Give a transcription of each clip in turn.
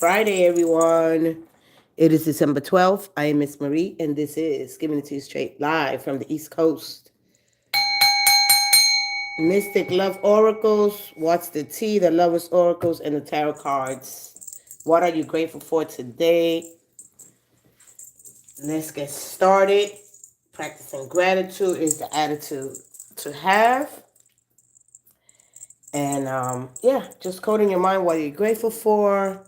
Friday, everyone. It is December 12th. I am Miss Marie, and this is Giving It to You Straight live from the East Coast. Mystic Love Oracles. What's the tea? The Lovers Oracles and the Tarot cards. What are you grateful for today? Let's get started. Practicing gratitude is the attitude to have. And just coding your mind what you're grateful for.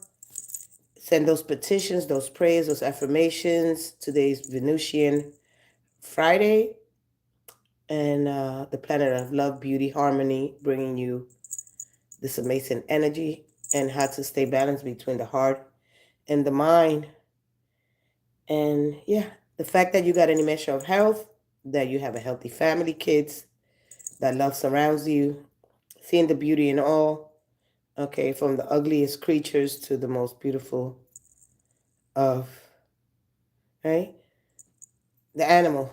Send those petitions, those prayers, those affirmations. Today's Venusian Friday. And the planet of love, beauty, harmony, bringing you this amazing energy and how to stay balanced between the heart and the mind. And the fact that you got any measure of health, that you have a healthy family, kids, that love surrounds you, seeing the beauty in all, okay, from the ugliest creatures to the most beautiful of, right, the animal.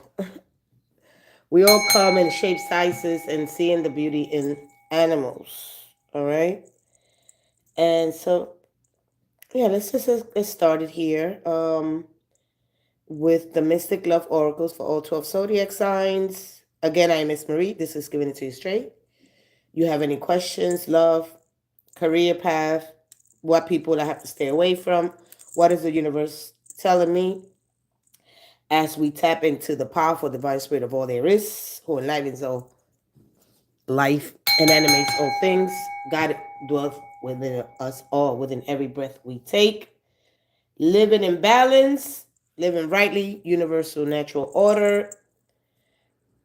We all come in shape, sizes, and seeing the beauty in animals, all right? And so, let's just get started here with the Mystic Love Oracles for all 12 zodiac signs. Again, I am Miss Marie. This is Giving It to You Straight. You have any questions, love, career path, what people I have to stay away from, what is the universe telling me as we tap into the powerful divine spirit of all there is, who enlivens all life and animates all things. God dwells within us all, within every breath we take. Living in balance, living rightly, universal natural order.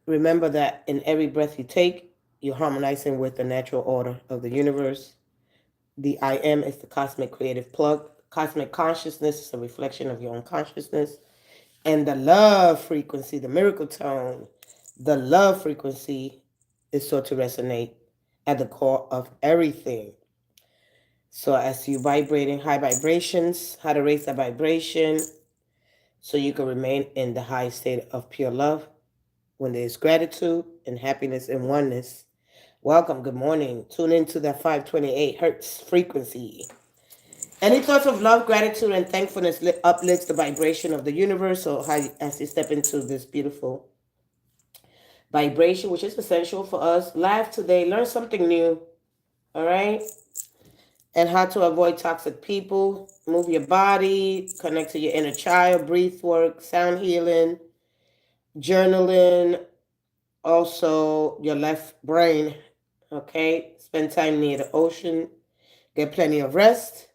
Remember that in every breath you take, you're harmonizing with the natural order of the universe. The I am is the cosmic creative plug. Cosmic consciousness is a reflection of your own consciousness. And the love frequency, the miracle tone, the love frequency is sure to resonate at the core of everything. So as you vibrating high vibrations, how to raise that vibration so you can remain in the high state of pure love when there's gratitude and happiness and oneness. Welcome, good morning. Tune into that 528 hertz frequency. Any thoughts of love, gratitude, and thankfulness uplifts the vibration of the universe. So as you step into this beautiful vibration, which is essential for us, laugh today, learn something new, all right? And how to avoid toxic people, move your body, connect to your inner child, breath work, sound healing, journaling, also your left brain, okay? Spend time near the ocean, get plenty of rest,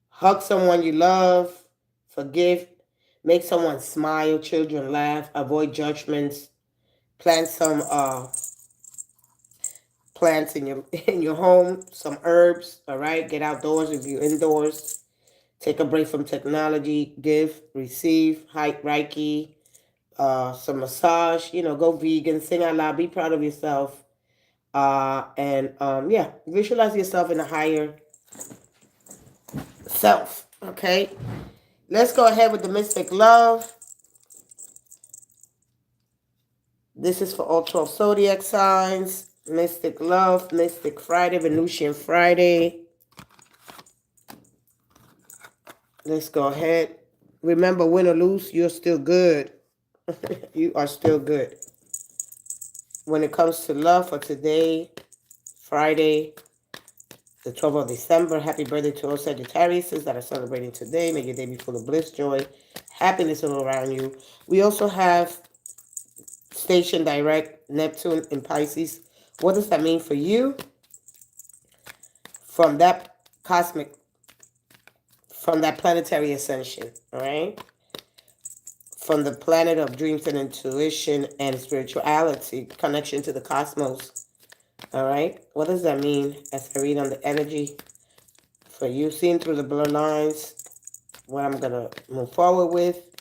hug someone you love, forgive, make someone smile, children laugh, avoid judgments, plant some plants in your home, some herbs, all right? Get outdoors if you're indoors. Take a break from technology, give, receive, Reiki, some massage, go vegan, sing out loud, be proud of yourself. Visualize yourself in a higher self, okay? Let's go ahead with the Mystic Love. This is for all 12 zodiac signs. Mystic Love, Mystic Friday, Venusian Friday. Let's go ahead. Remember, win or lose, you're still good. You are still good. When it comes to love for today, Friday, the 12th of December, happy birthday to all Sagittariuses that are celebrating today. May your day be full of bliss, joy, happiness all around you. We also have station direct Neptune in Pisces. What does that mean for you? From that planetary ascension, all right? From the planet of dreams and intuition and spirituality, connection to the cosmos, all right? What does that mean as I read on the energy for you? Seeing through the bloodlines, what I'm going to move forward with.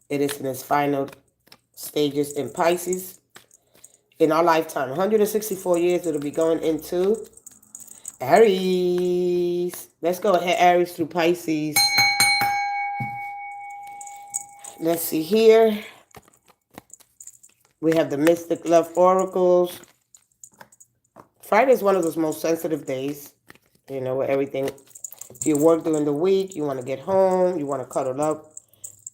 It is in its final stages in Pisces. In our lifetime, 164 years, it'll be going into Aries. Let's go ahead, Aries through Pisces. Let's see here. We have the Mystic Love Oracles. Friday is one of those most sensitive days, where everything If you work during the week, you want to get home, you want to cuddle up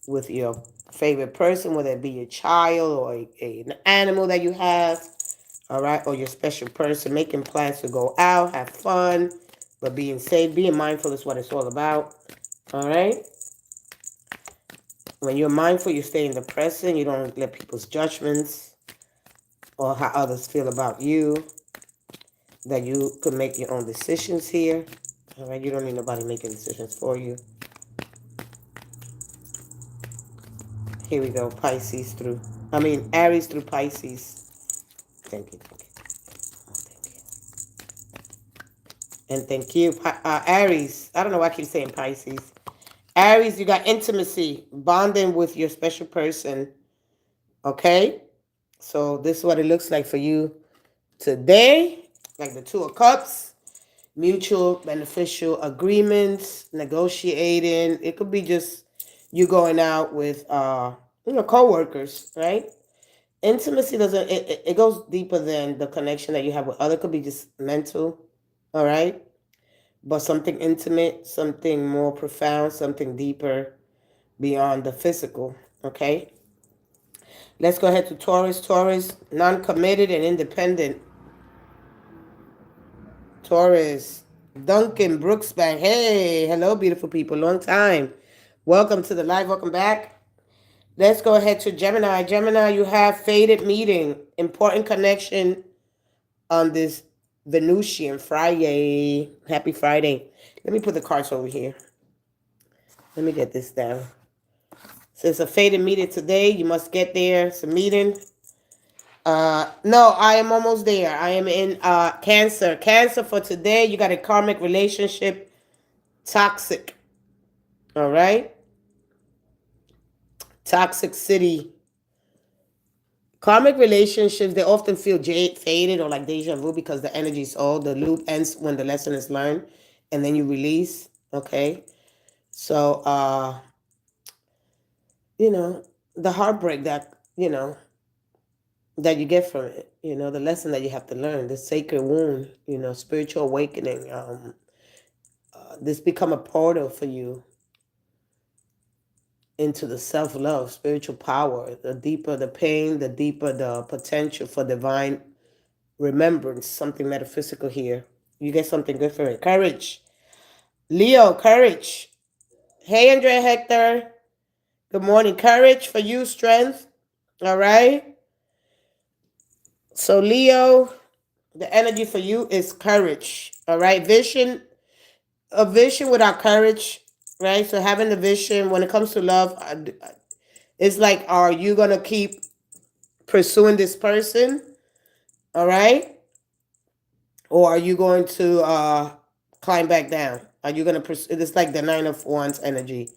with your favorite person, whether it be your child or an animal that you have, all right, or your special person, making plans to go out, have fun, but being safe, being mindful is what it's all about, all right? When you're mindful, you stay in the present, you don't let people's judgments or how others feel about you, that you could make your own decisions here, all right? You don't need nobody making decisions for you. Here we go, Aries through Pisces. Thank you. And thank you. Aries, I don't know why I keep saying Pisces. Aries, you got intimacy, bonding with your special person. Okay? So this is what it looks like for you today. Like the Two of Cups, mutual beneficial agreements, negotiating. It could be just you going out with co-workers, right? Intimacy doesn't, it goes deeper than the connection that you have with others. It could be just mental, all right? But something intimate, something more profound, something deeper beyond the physical, okay? Let's go ahead to Taurus. Taurus, non-committed and independent. Taurus, Duncan Brooksbank. Hey, hello, beautiful people. Long time. Welcome to the live. Welcome back. Let's go ahead to Gemini. Gemini, you have faded meeting. Important connection on this Venusian Friday. Happy Friday. Let me put the cards over here. Let me get this down. So it's a faded meeting today. You must get there. It's a meeting. No, I am almost there. I am in Cancer. Cancer for today. You got a karmic relationship. Toxic. All right. Toxic city. Karmic relationships, they often feel faded or like deja vu because the energy is old. The loop ends when the lesson is learned and then you release. Okay. So, the heartbreak that, that you get from it, the lesson that you have to learn, the sacred wound, spiritual awakening. This become a portal for you into the self-love, spiritual power. The deeper the pain, the deeper the potential for divine remembrance, something metaphysical here. You get something good from it. Courage. Leo, courage. Hey, Andrea Hector. Good morning. Courage for you, strength. All right. So, Leo, the energy for you is courage. All right. Vision. A vision without courage, right? So having the vision when it comes to love, it's like, are you going to keep pursuing this person? All right. Or are you going to climb back down? Are you going to pursue? It's like the Nine of Wands energy.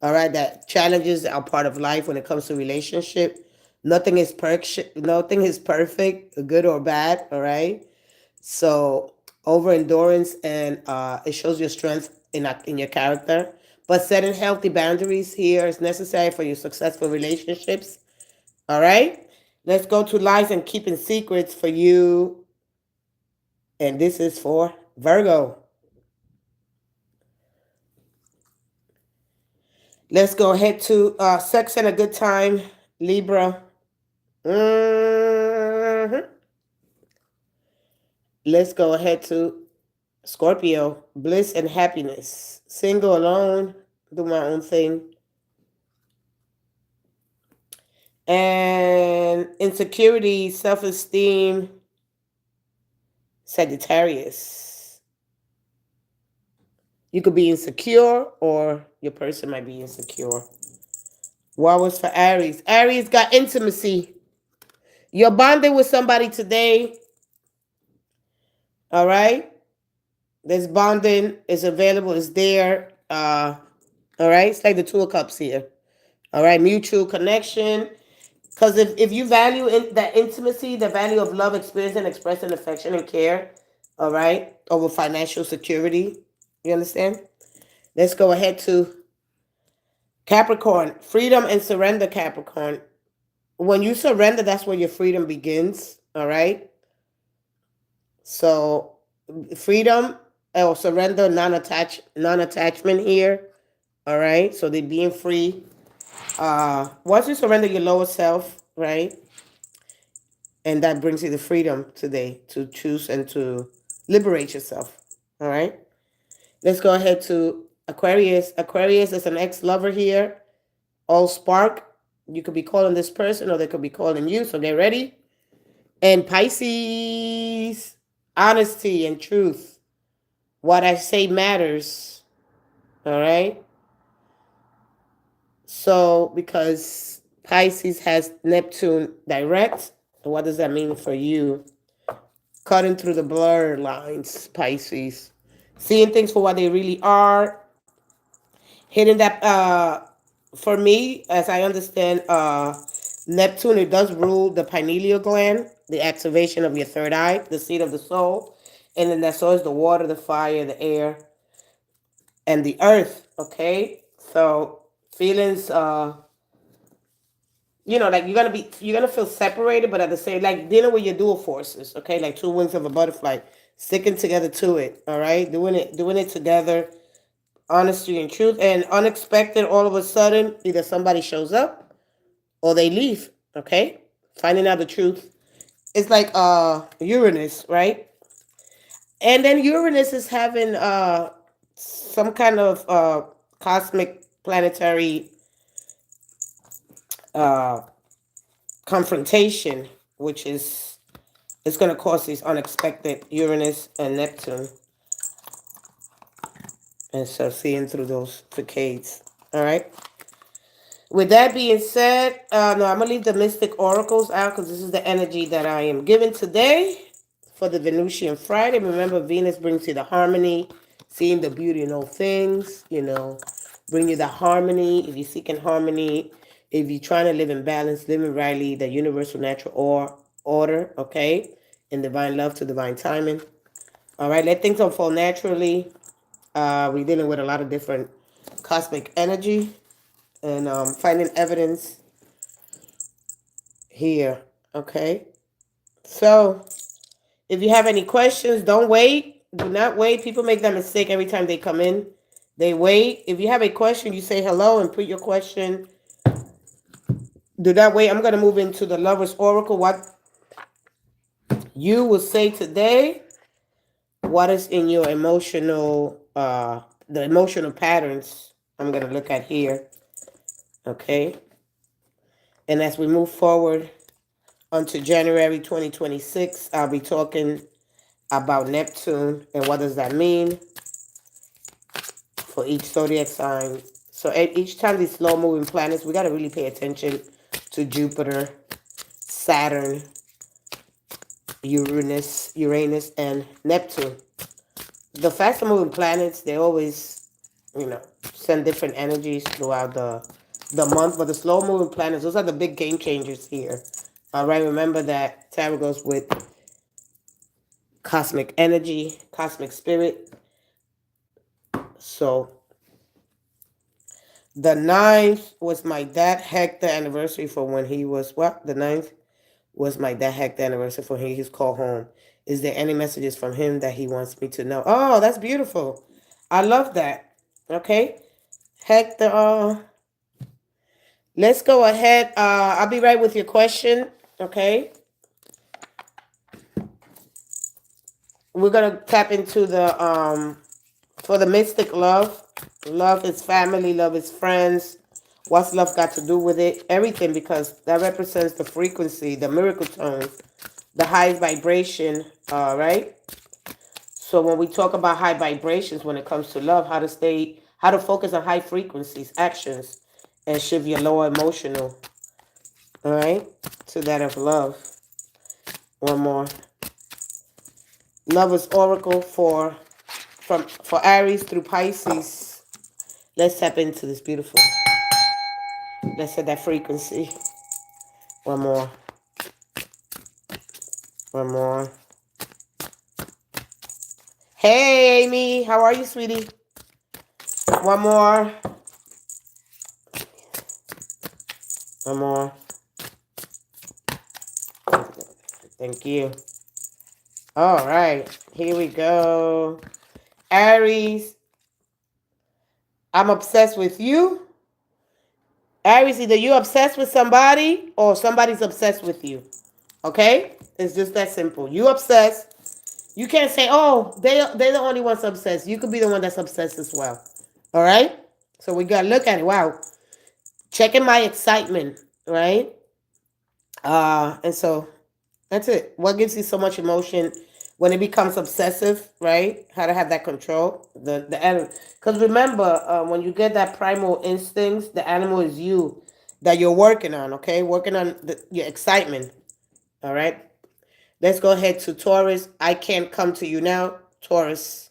All right. That challenges are part of life when it comes to relationship. Nothing is perfect. Nothing is perfect, good or bad. All right. So over endurance and it shows your strength in your character. But setting healthy boundaries here is necessary for your successful relationships. All right. Let's go to lies and keeping secrets for you. And this is for Virgo. Let's go ahead to sex and a good time, Libra. Let's go ahead to Scorpio, bliss and happiness. Single, alone, do my own thing. And insecurity, self-esteem, Sagittarius. You could be insecure or your person might be insecure. What was for Aries? Aries got intimacy. You're bonding with somebody today. All right. This bonding is available, is there. All right. It's like the Two of Cups here. All right. Mutual connection. Because if you value that intimacy, the value of love, experience, and expressing affection and care, all right, over financial security, you understand? Let's go ahead to Capricorn. Freedom and surrender, Capricorn. When you surrender, that's where your freedom begins, all right? So freedom Oh, surrender, non-attachment here. All right. So they're being free. Once you surrender your lower self, right, and that brings you the freedom today to choose and to liberate yourself. All right. Let's go ahead to Aquarius. Aquarius is an ex-lover here. All spark. You could be calling this person or they could be calling you. So get ready. And Pisces, honesty and truth. What I say matters. All right. So because Pisces has Neptune direct, what does that mean for you? Cutting through the blur lines, Pisces. Seeing things for what they really are. Hitting that, for me, as I understand, Neptune, it does rule the pineal gland, the activation of your third eye, the seat of the soul. And then that's always the water, the fire, the air, and the earth. Okay. So feelings, like you're gonna feel separated, but at the same, like dealing with your dual forces, okay, like two wings of a butterfly, sticking together to it, all right, doing it together, honesty and truth, and unexpected, all of a sudden, either somebody shows up or they leave, okay, finding out the truth. It's like Uranus, right? And then Uranus is having some kind of cosmic planetary uh confrontation, which is it's going to cause these unexpected Uranus and Neptune. And so seeing through those facades. All right. With that being said, no, I'm going to leave the Mystic Oracles out because this is the energy that I am giving today for the Venusian Friday. Remember, Venus brings you the harmony, seeing the beauty in all things, bring you the harmony. If you're seeking harmony, if you're trying to live in balance, living rightly, the universal natural order, okay? In divine love to divine timing. All right, let things unfold naturally. We're dealing with a lot of different cosmic energy and finding evidence here, okay? So if you have any questions, don't wait. Do not wait. People make that mistake every time they come in. They wait. If you have a question, you say hello and put your question. Do not wait. I'm going to move into the Lover's Oracle. What you will say today, what is in your emotional, the emotional patterns I'm going to look at here. Okay. And as we move forward onto January 2026, I'll be talking about Neptune and what does that mean for each zodiac sign. So at each time these slow moving planets, we got to really pay attention to Jupiter, Saturn, Uranus, and Neptune. The faster moving planets, they always, send different energies throughout the month. But the slow moving planets, those are the big game changers here. All right, remember that tarot goes with cosmic energy, cosmic spirit. So the 9th was my dad Hector anniversary for when he was what? The 9th was my dad Hector anniversary for his call home. Is there any messages from him that he wants me to know? Oh, that's beautiful. I love that. Okay. Hector, let's go ahead. I'll be right with your question. Okay. We're going to tap into the, for the mystic love. Love is family. Love is friends. What's love got to do with it? Everything, because that represents the frequency, the miracle tone, the high vibration, right? So when we talk about high vibrations, when it comes to love, how to focus on high frequencies, actions, and shift your lower emotional, all right, to that of love. One more. Lover's Oracle for Aries through Pisces. Let's tap into this beautiful. Let's set that frequency. One more. One more. Hey, Amy. How are you, sweetie? One more. One more. Thank you. All right. Here we go. Aries, I'm obsessed with you. Aries, either you're obsessed with somebody or somebody's obsessed with you. Okay? It's just that simple. You obsessed. You can't say, oh, they're the only ones obsessed. You could be the one that's obsessed as well. All right? So we got to look at it. Wow. Checking my excitement, right? And so that's it. What gives you so much emotion when it becomes obsessive, right? How to have that control. The animal. Because remember, when you get that primal instincts, the animal is you that you're working on, okay? Working on your excitement, all right? Let's go ahead to Taurus. I can't come to you now, Taurus.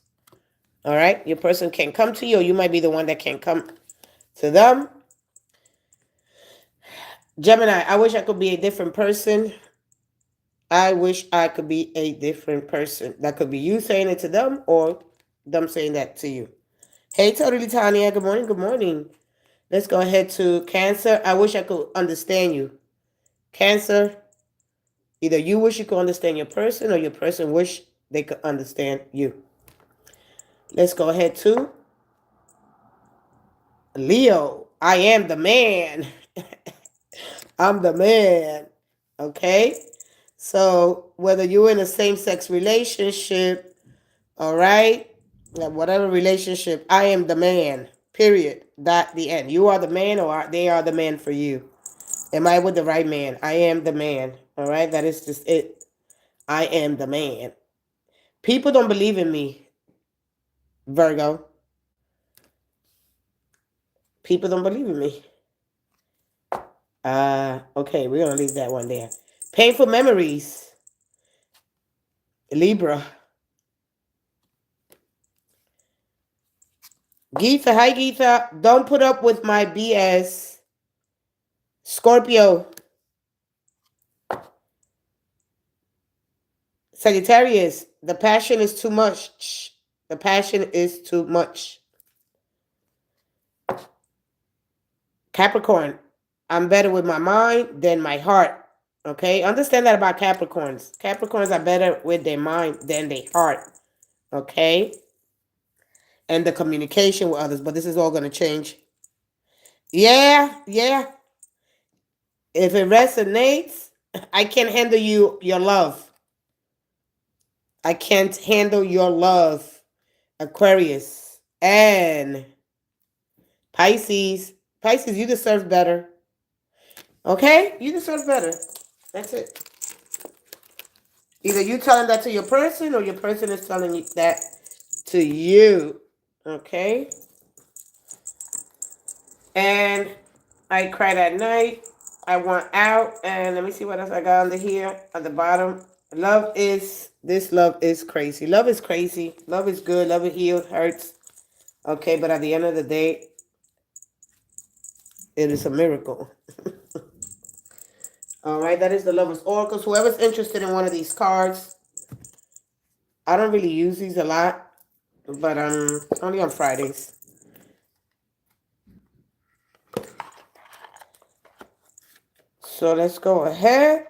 All right? Your person can't come to you, or you might be the one that can't come to them. Gemini, I wish I could be a different person. I wish I could be a different person. That could be you saying it to them or them saying that to you. Hey, Totally Tanya. Good morning. Good morning. Let's go ahead to Cancer. I wish I could understand you. Cancer, either you wish you could understand your person or your person wish they could understand you. Let's go ahead to Leo. I am the man. I'm the man. Okay? So whether you're in a same-sex relationship, all right, whatever relationship, I am the man. Period. That the end. You are the man, or they are the man for you. Am I with the right man? I am the man. All right, that is just it. I am the man. People don't believe in me, Virgo. People don't believe in me. Okay, we're gonna leave that one there. Painful memories, Libra. Geetha, hi Geetha. Don't put up with my BS. Scorpio. Sagittarius, the passion is too much. The passion is too much. Capricorn, I'm better with my mind than my heart. Okay, understand that about Capricorns. Capricorns are better with their mind than their heart. Okay, and the communication with others. But this is all going to change. Yeah. If it resonates, I can't handle your love. I can't handle your love, Aquarius. And Pisces. Pisces, you deserve better. Okay? You deserve better. That's it. Either you telling that to your person or your person is telling you that to you. Okay? And I cried at night. I want out. And let me see what else I got under here at the bottom. Love is crazy. Love is crazy. Love is good. Love is healed. Hurts. Okay, but at the end of the day, it is a miracle. All right, that is the Lover's Oracles. Whoever's interested in one of these cards, I don't really use these a lot, but only on Fridays. So let's go ahead.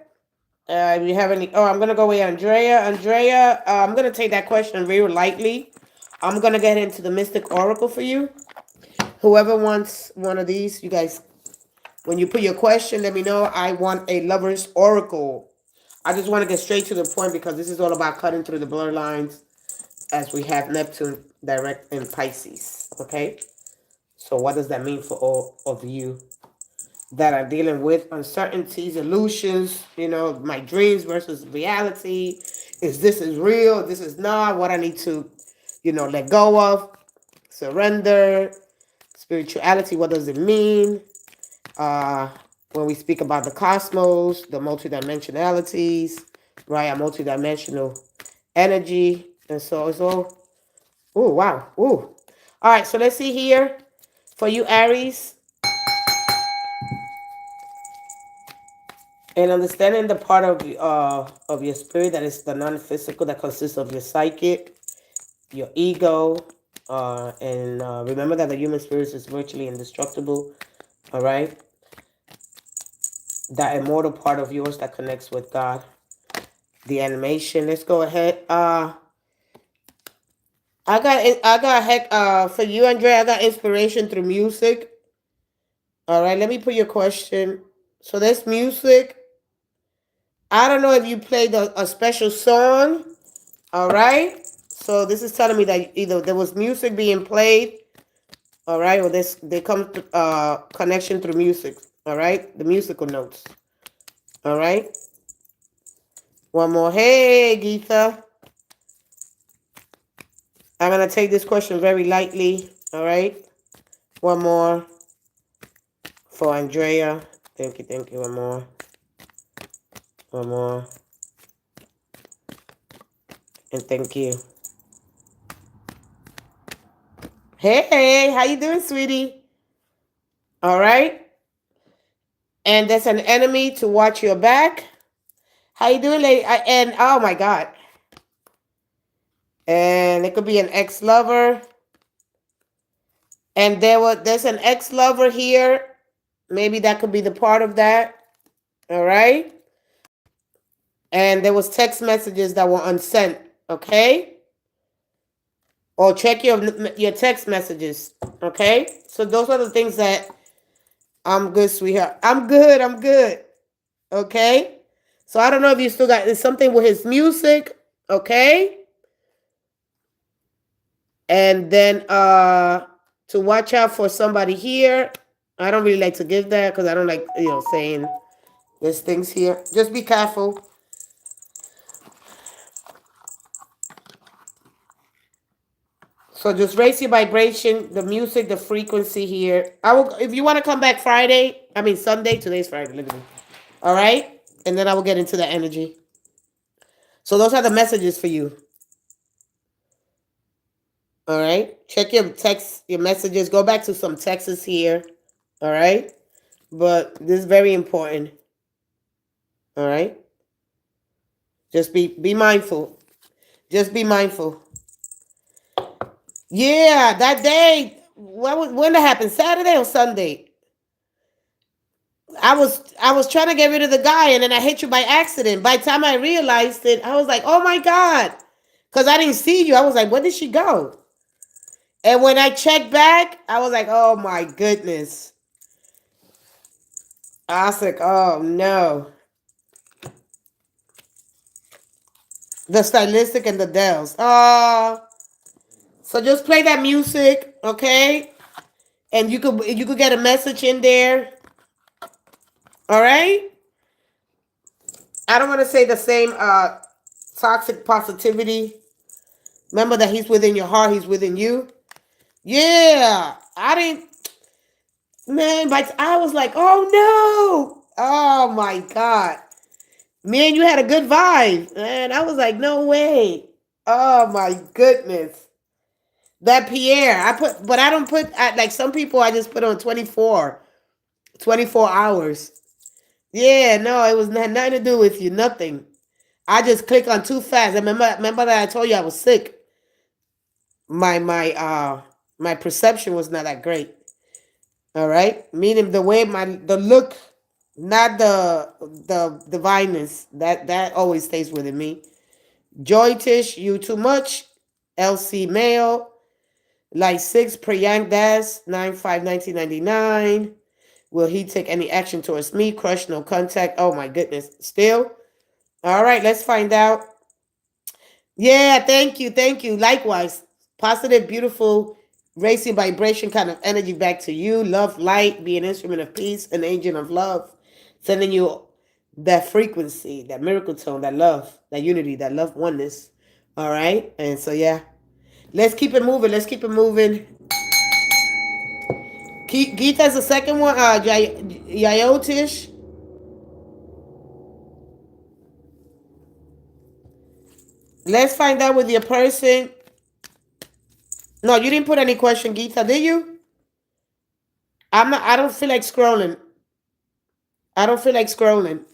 You have any? Oh, I'm gonna go with Andrea. Andrea, I'm gonna take that question very lightly. I'm gonna get into the Mystic Oracle for you. Whoever wants one of these, you guys, when you put your question, let me know. I want a Lover's Oracle. I just want to get straight to the point because this is all about cutting through the blur lines as we have Neptune direct in Pisces. Okay? So what does that mean for all of you that are dealing with uncertainties, illusions, my dreams versus reality? Is real? This is not what I need to, let go of, surrender, spirituality. What does it mean? When we speak about the cosmos, the multidimensionalities, right? A multidimensional energy. And so it's all, oh, wow. Ooh. All right, so let's see here for you, Aries. And understanding the part of your spirit that is the non-physical, that consists of your psychic, your ego, and remember that the human spirit is virtually indestructible, all right? That immortal part of yours that connects with God. The animation, let's go ahead. I for you, Andrea, I got inspiration through music. All right, let me put your question. So there's music. I don't know if you played a special song. All right. So this is telling me that either there was music being played. All right, or they come to connection through music. All right, the musical notes. All right. One more. Hey, Geetha. I'm gonna take this question very lightly. All right. One more for Andrea. Thank you. Thank you. One more. One more. And thank you. Hey, how you doing, sweetie? All right. And there's an enemy to watch your back. How you doing, lady? And oh my God. And it could be an ex-lover. And there's an ex-lover here. Maybe that could be the part of that. All right. And there was text messages that were unsent. Okay. Or check your text messages. Okay. So those are the things that I'm good, sweetheart. I'm good. I'm good. Okay. So I don't know if you still got something with his music. Okay. And then to watch out for somebody here. I don't really like to give that because I don't like, saying there's things here. Just be careful. So just raise your vibration, the music, the frequency here. If you want to come back Sunday. Today's Friday. Look at me. All right, and then I will get into the energy. So those are the messages for you. All right, check your text, your messages. Go back to some texts here. All right, but this is very important. All right, just be mindful. Just be mindful. Yeah, that day. When that happened? Saturday or Sunday? I was trying to get rid of the guy, and then I hit you by accident. By the time I realized it, I was like, "Oh my God," because I didn't see you. I was like, "Where did she go?" And when I checked back, I was like, "Oh my goodness." I was like, "Oh no." The stylistic and the Dells. So just play that music, okay? And you could get a message in there. All right? I don't want to say the same toxic positivity. Remember that he's within your heart, he's within you. Yeah. But I was like, oh no. Oh my God. Man, you had a good vibe. And I was like, no way. Oh my goodness. That Pierre, but I don't put, like some people I just put on 24 hours. Yeah, no, it had nothing to do with you, nothing. I just click on too fast. Remember that I told you I was sick. My perception was not that great. All right, meaning the way the look, not the divineness. That always stays within me. Joy Tish, you too much. LC Mail, like 6 Priyank Das 9/5/1999. Will he take any action towards me? Crush, no contact. Oh my goodness. Still? All right, let's find out. Yeah, thank you. Thank you. Likewise. Positive, beautiful, racing vibration kind of energy back to you. Love, light, be an instrument of peace, an agent of love. Sending you that frequency, that miracle tone, that love, that unity, that love oneness. All right? And so, yeah. Let's keep it moving. Let's keep it moving. Gita's the second one. Yayotish. Let's find out with your person. No, you didn't put any question, Geeta, did you? I don't feel like scrolling. I don't feel like scrolling.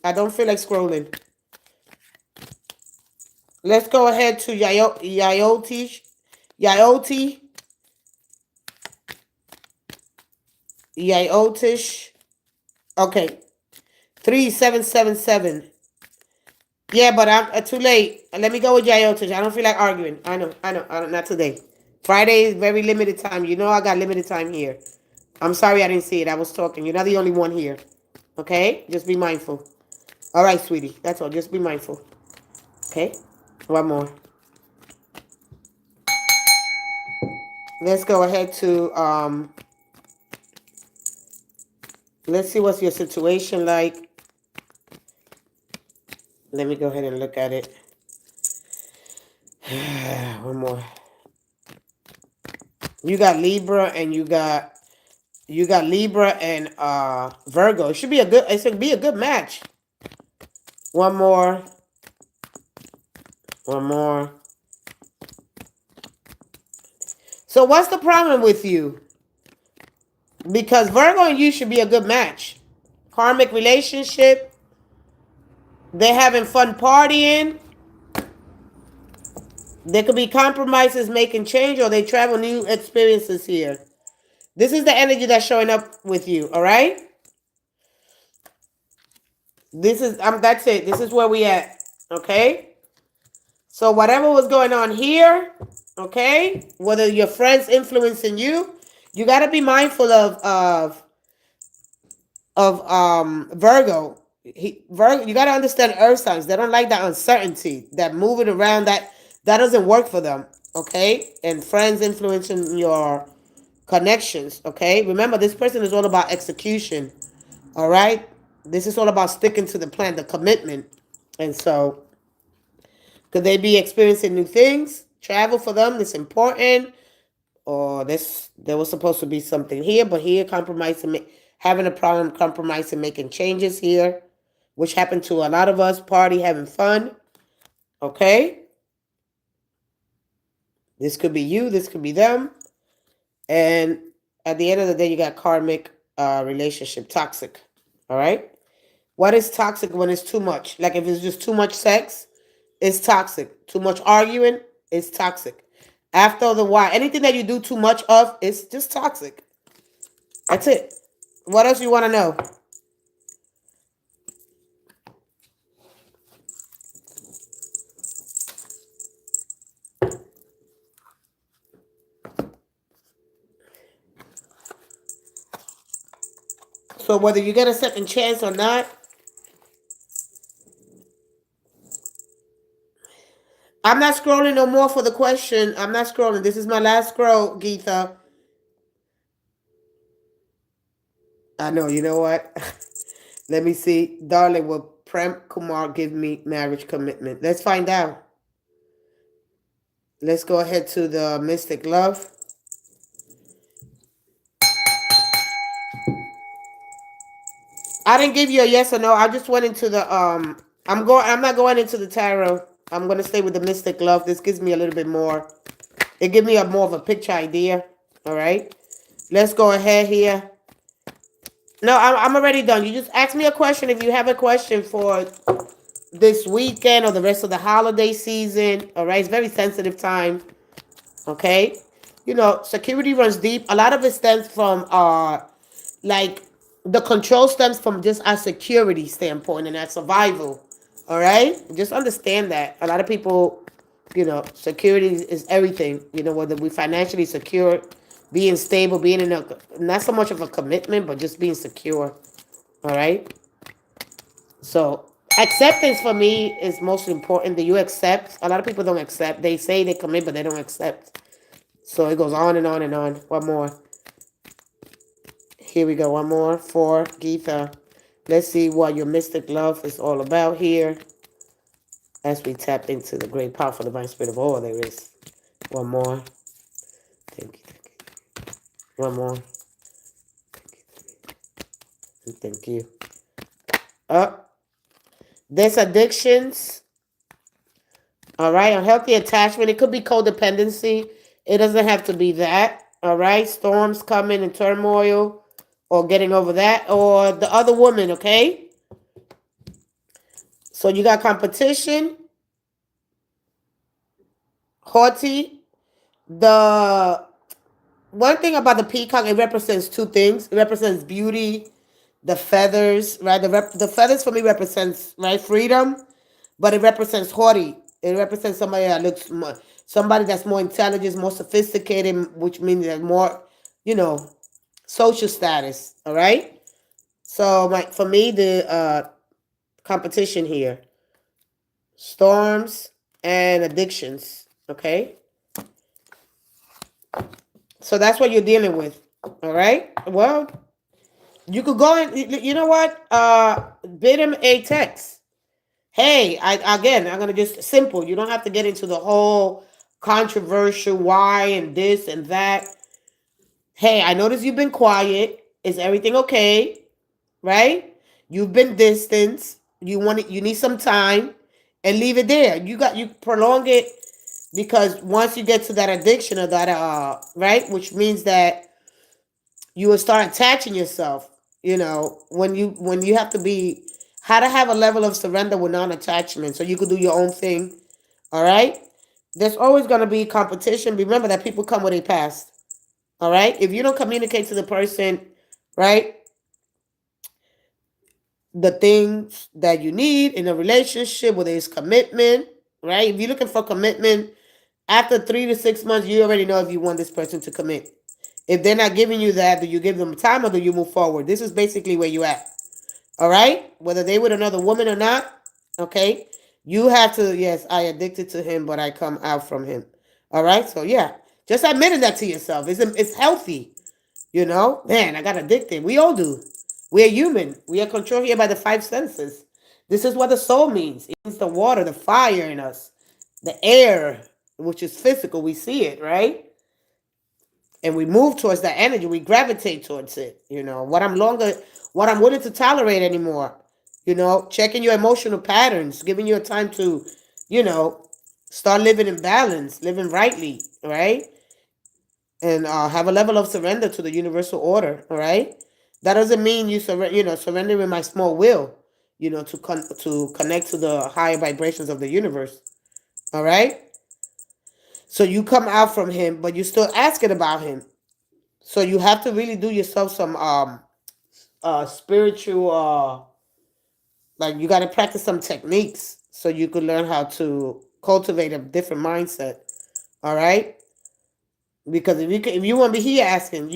Let's go ahead to Yayotish. Yayotish. Okay. 3777. Yeah, but I'm too late. Let me go with Yayotish. I don't feel like arguing. I know. Not today. Friday is very limited time. You know I got limited time here. I'm sorry I didn't see it. I was talking. You're not the only one here. Okay? Just be mindful. All right, sweetie. That's all. Just be mindful. Okay? One more. Let's go ahead to, let's see what's your situation like. Let me go ahead and look at it. One more. You got Libra and you got Libra and Virgo. It should be a good match. One more. One more. So what's the problem with you? Because Virgo and you should be a good match. Karmic relationship. They're having fun partying. There could be compromises, making change, or they travel new experiences here. This is the energy that's showing up with you, all right? This is that's it. This is where we at, okay? So whatever was going on here, okay? Whether your friends influencing you, you got to be mindful of Virgo. Virgo, you got to understand earth signs. They don't like that uncertainty, that moving around, that doesn't work for them, okay? And friends influencing your connections, okay? Remember, this person is all about execution, all right? This is all about sticking to the plan, the commitment. And so, could they be experiencing new things? Travel for them is important. Or there was supposed to be something here, but here compromising, having a problem compromising, making changes here, which happened to a lot of us. Party, having fun, okay? This could be you, this could be them. And at the end of the day, you got karmic relationship, toxic, all right? What is toxic? When it's too much? Like if it's just too much sex, it's toxic. Too much arguing, it's toxic. After the while, anything that you do too much of, it's just toxic. That's it. What else you want to know? So whether you get a second chance or not, I'm not scrolling no more for the question. I'm not scrolling. This is my last scroll, Geetha. I know. You know what? Let me see. Darling, will Prem Kumar give me marriage commitment? Let's find out. Let's go ahead to the Mystic Love. I didn't give you a yes or no. I just went into the I'm not going into the tarot. I'm gonna stay with the Mystic Love. This gives me a little bit more. It gives me a more of a picture idea. All right. Let's go ahead here. No, I'm already done. You just ask me a question if you have a question for this weekend or the rest of the holiday season. All right. It's very sensitive time. Okay. You know, security runs deep. A lot of it stems from like the control stems from just our security standpoint and our survival. All right. Just understand that. A lot of people, you know, security is everything. You know, whether we financially secure, being stable, being in a, not so much of a commitment, but just being secure. All right. So acceptance for me is most important. That you accept. A lot of people don't accept. They say they commit, but they don't accept. So it goes on and on and on. One more. Here we go. One more for Geetha. Let's see what your mystic love is all about here. As we tap into the great, powerful, divine spirit of all there is. One more. Thank you. Thank you. One more. Thank you. There's addictions. All right. Unhealthy attachment. It could be codependency. It doesn't have to be that. All right. Storms coming and turmoil. Or getting over that. Or the other woman. Okay. So you got competition. Haughty. The one thing about the peacock, it represents two things. It represents beauty, the feathers, right? The feathers for me represents, right, freedom, but it represents haughty. It represents somebody that looks somebody that's more intelligent, more sophisticated, which means that more, you know, social status. All right. So for me, the competition here, storms and addictions. Okay. So that's what you're dealing with. All right. Well, you could go and you know what? Bid him a text. Hey, I'm gonna just simple. You don't have to get into the whole controversial why and this and that. Hey, I notice you've been quiet. Is everything okay? Right? You've been distanced. You need some time, and leave it there. You prolong it, because once you get to that addiction or that right, which means that you will start attaching yourself. When you have to be, how to have a level of surrender with non-attachment, so you could do your own thing. All right. There's always going to be competition. Remember that people come with a past. All right. If you don't communicate to the person, right, the things that you need in a relationship, whether it's commitment, right? If you're looking for commitment, after 3 to 6 months, you already know if you want this person to commit. If they're not giving you that, do you give them time or do you move forward? This is basically where you at. All right? Whether they with another woman or not, okay? You have to, yes, I addicted to him, but I come out from him. All right? So, yeah, just admitting that to yourself. It's healthy. Man, I got addicted. We all do. We are human. We are controlled here by the five senses. This is what the soul means. It means the water, the fire in us, the air, which is physical. We see it, right? And we move towards that energy. We gravitate towards it. What I'm willing to tolerate anymore. Checking your emotional patterns, giving you a time to, start living in balance, living rightly, right? And have a level of surrender to the universal order, all right? That doesn't mean surrendering my small will, to connect to the higher vibrations of the universe, all right? So you come out from him, but you're still asking about him. So you have to really do yourself some spiritual, like you got to practice some techniques so you could learn how to cultivate a different mindset, all right? Because if you want to be here asking,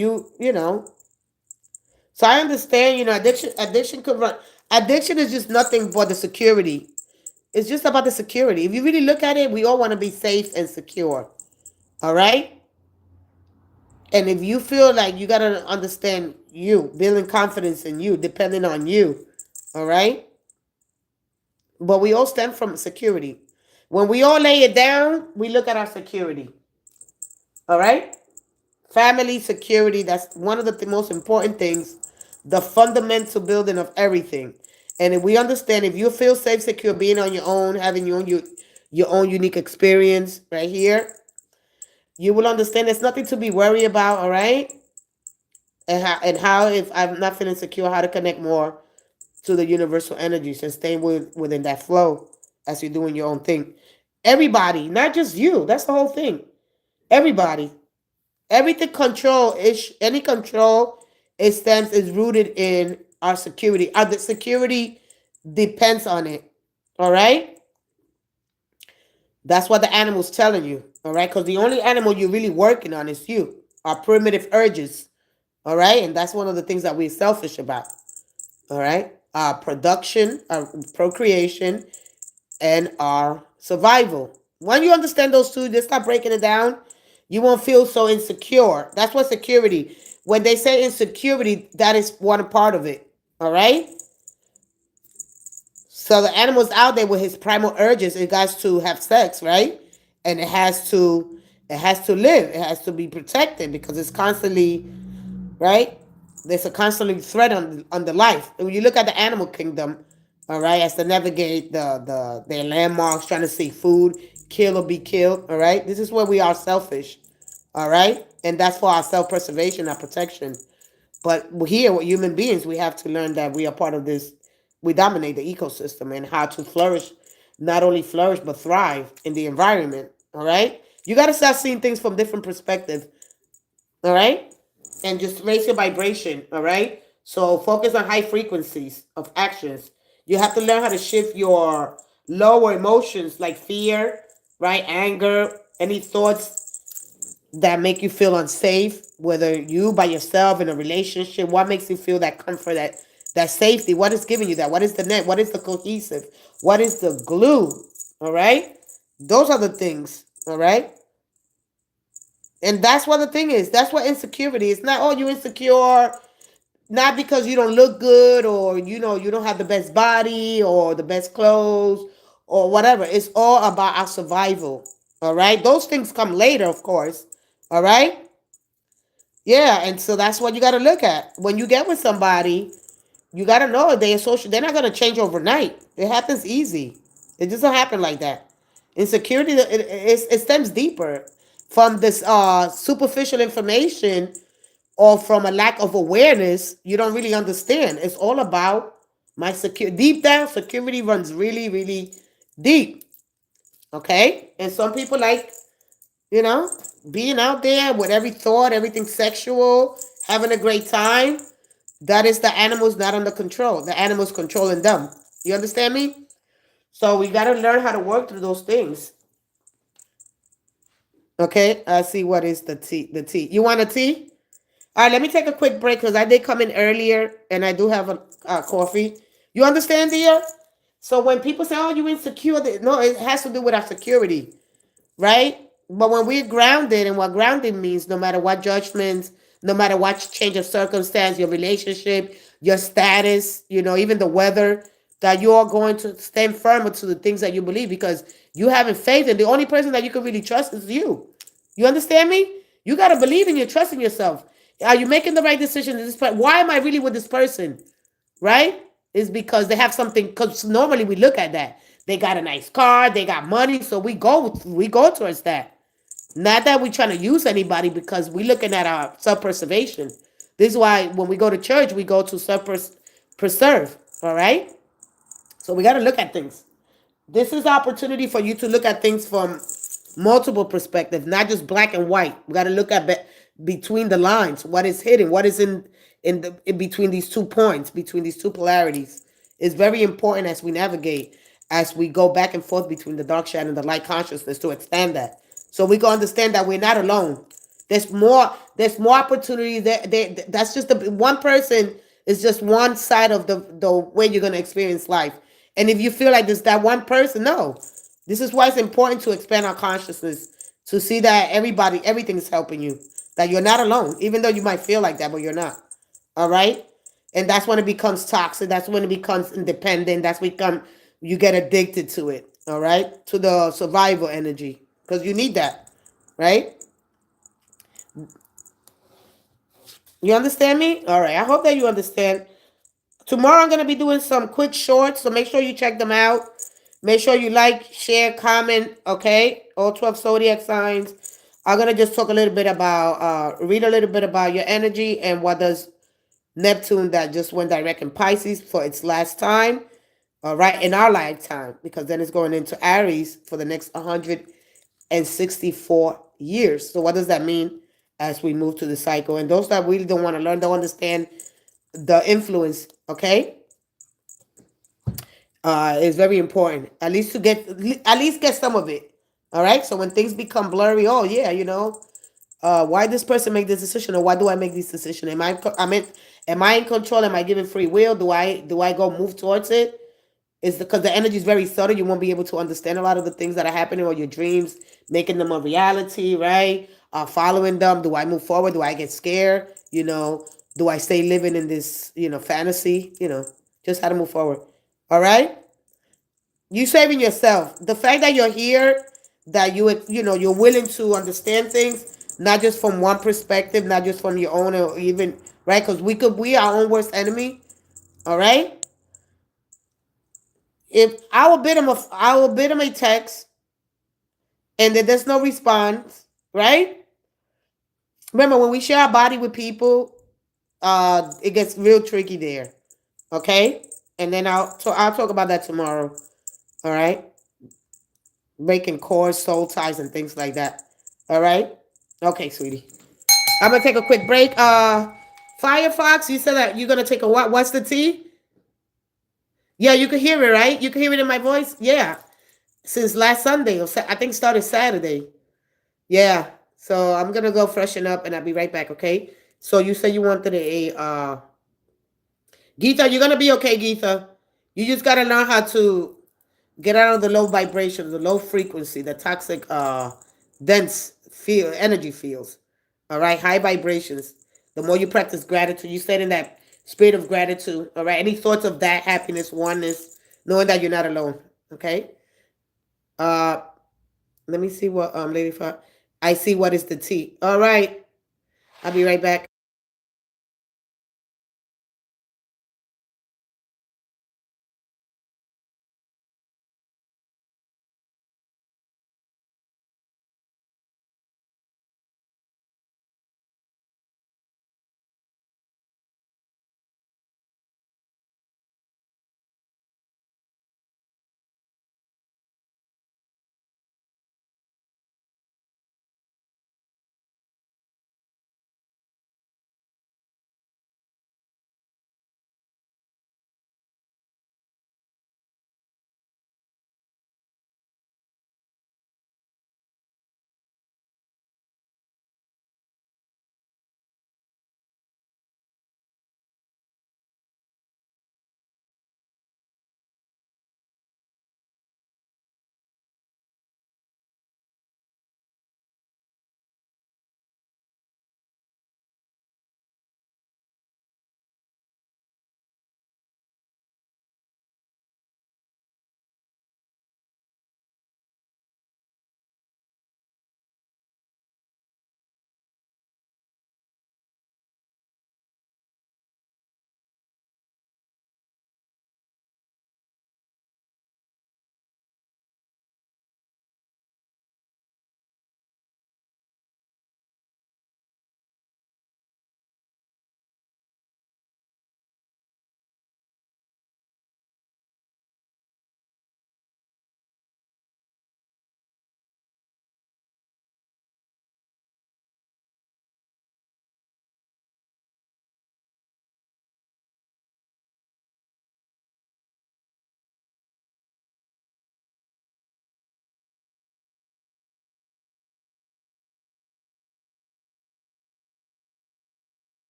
so I understand, addiction could run. Addiction is just nothing but the security. It's just about the security. If you really look at it, we all want to be safe and secure. All right? And if you feel like you got to understand you, building confidence in you, depending on you. All right? But we all stem from security. When we all lay it down, we look at our security. All right? Family security, that's one of the most important things, the fundamental building of everything. And if we understand, if you feel safe, secure, being on your own, having your own unique experience right here, you will understand there's nothing to be worried about, all right? And how if I'm not feeling secure, how to connect more to the universal energies and stay within that flow as you're doing your own thing. Everybody, not just you. That's the whole thing. Everybody. Everything any control is rooted in our security. The security depends on it. All right? That's what the animal's telling you. All right? Because the only animal you're really working on is you. Our primitive urges. All right? And that's one of the things that we're selfish about. All right? Our production, our procreation, and our survival. When you understand those two, just start breaking it down. You won't feel so insecure. That's what security. When they say insecurity, that is one part of it. All right? So the animal's out there with his primal urges. It has to have sex, right? And it has to live. It has to be protected because it's constantly, right? There's a constantly threat on the life. When you look at the animal kingdom, all right, as to navigate their landmarks, trying to seek food, kill or be killed, all right? This is where we are selfish, all right? And that's for our self-preservation, our protection. But here, with human beings, we have to learn that we are part of this. We dominate the ecosystem and how to flourish, not only flourish, but thrive in the environment, all right? You got to start seeing things from different perspectives, all right? And just raise your vibration, all right? So focus on high frequencies of actions. You have to learn how to shift your lower emotions like fear, right? Anger, Any thoughts that make you feel unsafe, whether you by yourself in a relationship, what makes you feel that comfort, that safety? What is giving you that? What is the net? What is the cohesive? What is the glue? All right? Those are the things. All right? And that's what the thing is. That's what insecurity is. Not, oh, you're insecure, not because you don't look good, or you don't have the best body or the best clothes or whatever. It's all about our survival. All right? Those things come later, of course. All right? Yeah, and so that's what you got to look at. When you get with somebody, you got to know they're not going to change overnight. It happens easy. It doesn't happen like that. Insecurity, it stems deeper from this superficial information, or from a lack of awareness. You don't really understand. It's all about my security. Deep down, security runs really, really deep. Okay? And some people like, you know, being out there with every thought, everything sexual, having a great time. That is the animals not under control. The animals controlling them. You understand me? So we got to learn how to work through those things. Okay? I see what is the tea. The tea. You want a tea? All right, let me take a quick break because I did come in earlier and I do have a coffee. You understand, dear? So when people say, oh, you insecure, no, it has to do with our security, right? But when we're grounded, and what grounded means, no matter what judgments, no matter what change of circumstance, your relationship, your status, even the weather, that you are going to stand firm to the things that you believe, because you having faith, and the only person that you can really trust is you. You understand me? You got to believe in your trust in yourself. Are you making the right decision? Why am I really with this person? Right? Is because they have something. Because normally we look at that. They got a nice car. They got money. So we go towards that. Not that we're trying to use anybody, because we're looking at our self-preservation. This is why when we go to church, we go to self-preserve. All right? So we got to look at things. This is the opportunity for you to look at things from multiple perspectives, not just black and white. We got to look at between the lines, what is hidden, what is in between these 2 points, between these 2 polarities. Is very important as we navigate, as we go back and forth between the dark shadow and the light consciousness, to expand that, so we can understand that we're not alone. There's more opportunity there. That's just the one person is just one side of the way you're going to experience life. And if you feel like there's that one person, no. This is why it's important to expand our consciousness, to see that everything is helping you, that you're not alone, even though you might feel like that, but you're not. All right? And that's when it becomes toxic. That's when it becomes independent. That's when you get addicted to it. All right? To the survival energy, because you need that. Right? You understand me? All right. I hope that you understand. Tomorrow I'm going to be doing some quick shorts, so make sure you check them out. Make sure you like, share, comment, okay? All 12 zodiac signs. I'm going to just talk a little bit about, read a little bit about your energy, and what does Neptune, that just went direct in Pisces for its last time, all right, in our lifetime, because then it's going into Aries for the next 164 years. So what does that mean as we move to the cycle? And those that really don't want to learn, don't understand the influence, okay, is very important. At least get some of it. All right. So when things become blurry, oh yeah, why this person make this decision, or why do I make this decision? Am I in control? Am I giving free will? Do I go move towards it? Is because the energy is very subtle. You won't be able to understand a lot of the things that are happening, or your dreams, making them a reality, right? Following them. Do I move forward? Do I get scared? Do I stay living in this, fantasy? Just how to move forward. All right? You saving yourself. The fact that you're here, that you're willing to understand things, not just from one perspective, not just from your own, or even, right? Because we our own worst enemy. All right? If I will bid him a text, and then there's no response, right? Remember, when we share our body with people, it gets real tricky there. Okay? And then I'll talk about that tomorrow. All right? Breaking cords, soul ties, and things like that. All right? Okay, sweetie. I'm gonna take a quick break. Firefox, you said that you're gonna take a what? What's the tea? Yeah, you can hear it, right? You can hear it in my voice? Yeah. Since last Sunday, or I think started Saturday. Yeah. So I'm gonna go freshen up and I'll be right back, okay? So you said you wanted a Geetha, you're gonna be okay, Geetha. You just gotta learn how to get out of the low vibration, the low frequency, the toxic dense field energy fields. All right, high vibrations. The more you practice gratitude, you said in that spirit of gratitude, all right? Any thoughts of that, happiness, oneness, knowing that you're not alone. Okay? Uh let me see what Lady Fi I see what is the T. All right. I'll be right back.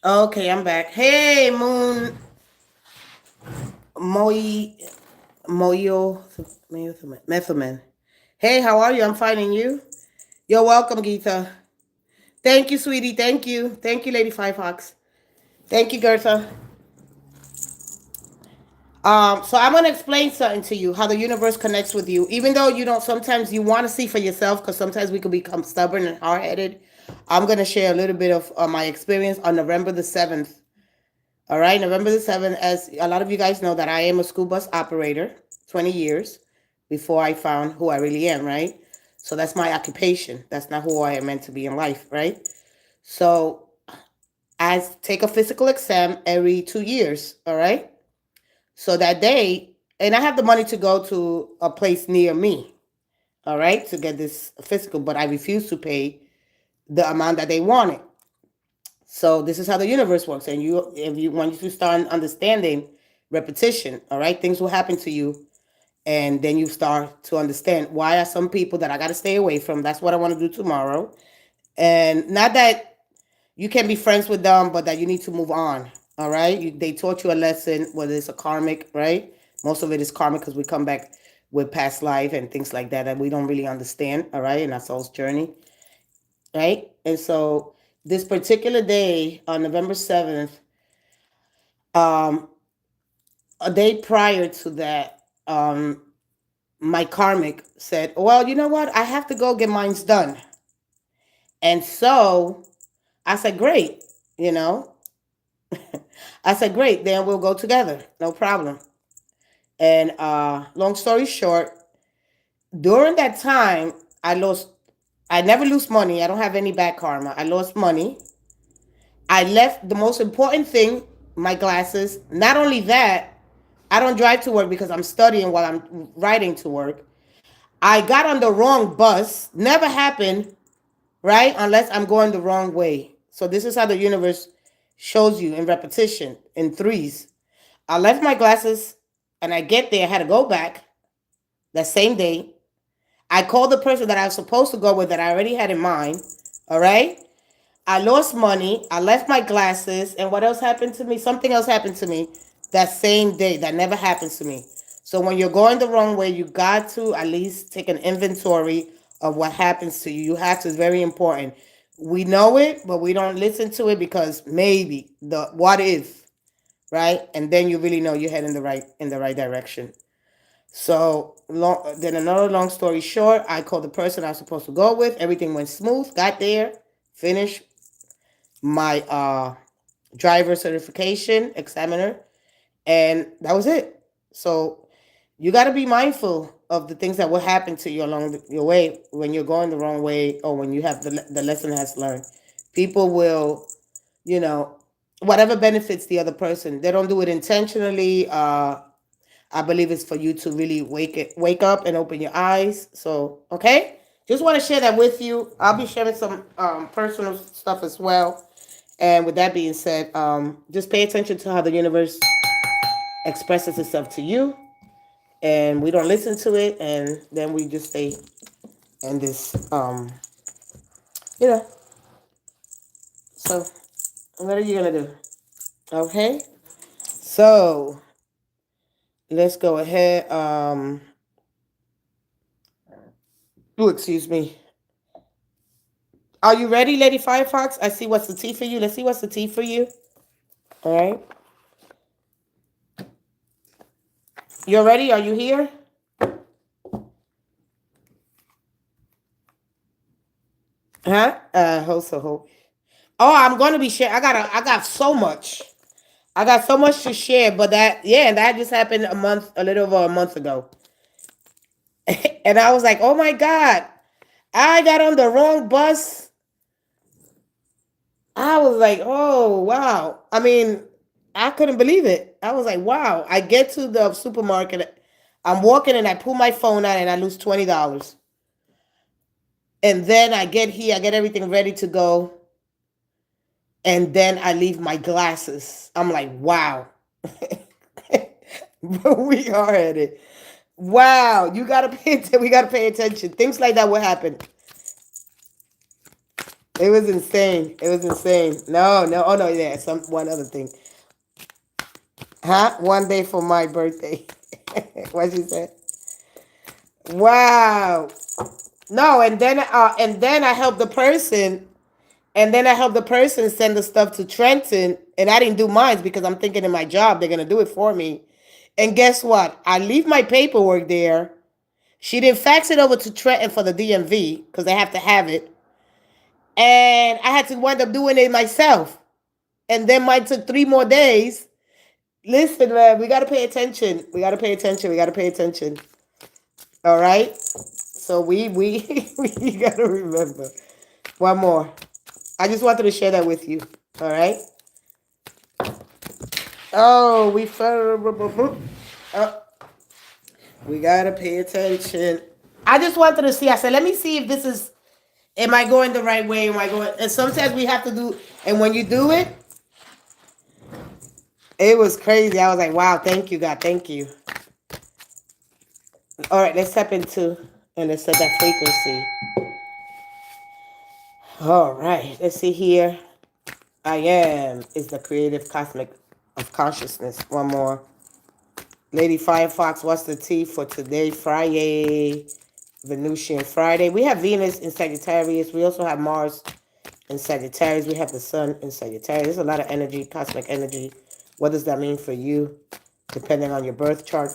Okay, I'm back. Hey, Moon Moi Moyo Methaman. Hey, how are you? I'm finding you. You're welcome, Geetha. Thank you, sweetie. Thank you. Thank you, Lady Five Hawks. Thank you, Gertha. So I'm gonna explain something to you, how the universe connects with you. Even though you don't, sometimes you want to see for yourself, because sometimes we can become stubborn and hard headed. I'm gonna share a little bit of my experience on November the 7th. All right, November the 7th. As a lot of you guys know, that I am a school bus operator, 20 years before I found who I really am. Right. So that's my occupation. That's not who I am meant to be in life. Right. So I take a physical exam every 2 years. All right. So that day, and I have the money to go to a place near me, all right, to get this physical, but I refuse to pay the amount that they wanted. So this is how the universe works. And if you want you to start understanding repetition, all right, things will happen to you. And then you start to understand why are some people that I got to stay away from. That's what I want to do tomorrow. And not that you can be friends with them, but that you need to move on. All right. They taught you a lesson, whether it's a karmic, right? Most of it is karmic because we come back with past life and things like that we don't really understand. All right. In our soul's journey. Right. And so this particular day on November 7th, um, a day prior to that, my karmic said, well, you know what? I have to go get mine's done. And so I said, great. You know, I said, great, then we'll go together. No problem. And long story short, during that time, I never lose money. I don't have any bad karma. I lost money. I left the most important thing, my glasses. Not only that, I don't drive to work because I'm studying while I'm riding to work. I got on the wrong bus. Never happened, right? Unless I'm going the wrong way. So this is how the universe shows you in repetition, in threes. I left my glasses and I get there. I had to go back that same day. I called the person that I was supposed to go with that I already had in mind. All right. I lost money. I left my glasses. And what else happened to me? Something else happened to me that same day. That never happens to me. So when you're going the wrong way, you got to at least take an inventory of what happens to you. You have to. It's very important. We know it, but we don't listen to it because maybe the what if, right? And then you really know you're heading in the right direction. So then another long story short, I called the person I was supposed to go with. Everything went smooth. Got there, finished my driver certification examiner, and that was it. So you got to be mindful of the things that will happen to you along your way when you're going the wrong way or when you have the lesson has learned. People will, you know, whatever benefits the other person. They don't do it intentionally. I believe it's for you to really wake up and open your eyes. So, okay? Just want to share that with you. I'll be sharing some personal stuff as well. And with that being said, just pay attention to how the universe expresses itself to you. And we don't listen to it. And then we just stay in this, you know. So, what are you going to do? Okay? So, let's go ahead. Excuse me. Are you ready, Lady Firefox? I see what's the tea for you. Let's see what's the tea for you. All right. You're ready? Are you here? Huh? Hope. Oh, I'm gonna be sharing. I got so much. I got so much to share, but that just happened a little over a month ago. And I was like, oh my God, I got on the wrong bus. I was like, oh wow. I mean, I couldn't believe it. I was like, wow. I get to the supermarket. I'm walking and I pull my phone out and I lose $20. And then I get here, I get everything ready to go. And then I leave my glasses. I'm like, wow. We are at it. Wow. We gotta pay attention. Things like that will happen. It was insane. No. Oh no, yeah. One other thing. Huh? One day for my birthday. What she said? Wow. No, and then I helped the person, send the stuff to Trenton, and I didn't do mine because I'm thinking in my job they're gonna do it for me. And guess what? I leave my paperwork there. She didn't fax it over to Trenton for the DMV because they have to have it, and I had to wind up doing it myself. And then mine took 3 more days. Listen, man, we gotta pay attention. We gotta pay attention. All right. So we gotta remember. One more. I just wanted to share that with you. All right. Oh, we gotta pay attention. I just wanted to see. I said, let me see if this is. Am I going the right way? Am I going? And sometimes we have to do. And when you do it, it was crazy. I was like, wow, thank you, God, thank you. All right, let's step into and let's set that frequency. All right, let's see here. I am is the creative cosmic of consciousness. One more. Lady Firefox, what's the tea for today, Friday, Venusian Friday? We have Venus in Sagittarius. We also have Mars in Sagittarius. We have the Sun in Sagittarius. There's a lot of energy, cosmic energy. What does that mean for you, depending on your birth chart,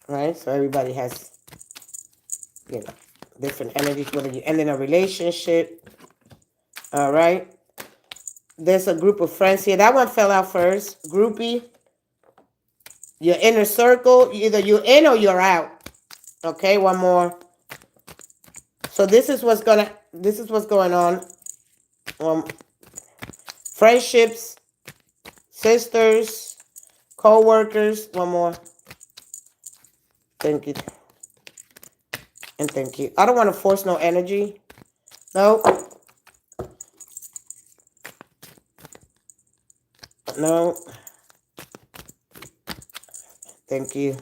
right? So everybody has, different energies, whether you end in a relationship, all right? There's a group of friends here. That one fell out first. Groupie. Your inner circle. Either you're in or you're out. Okay, one more. So this is what's going on. Friendships, sisters, co-workers. One more. Thank you. And thank you. I don't want to force no energy. No. No. Thank you.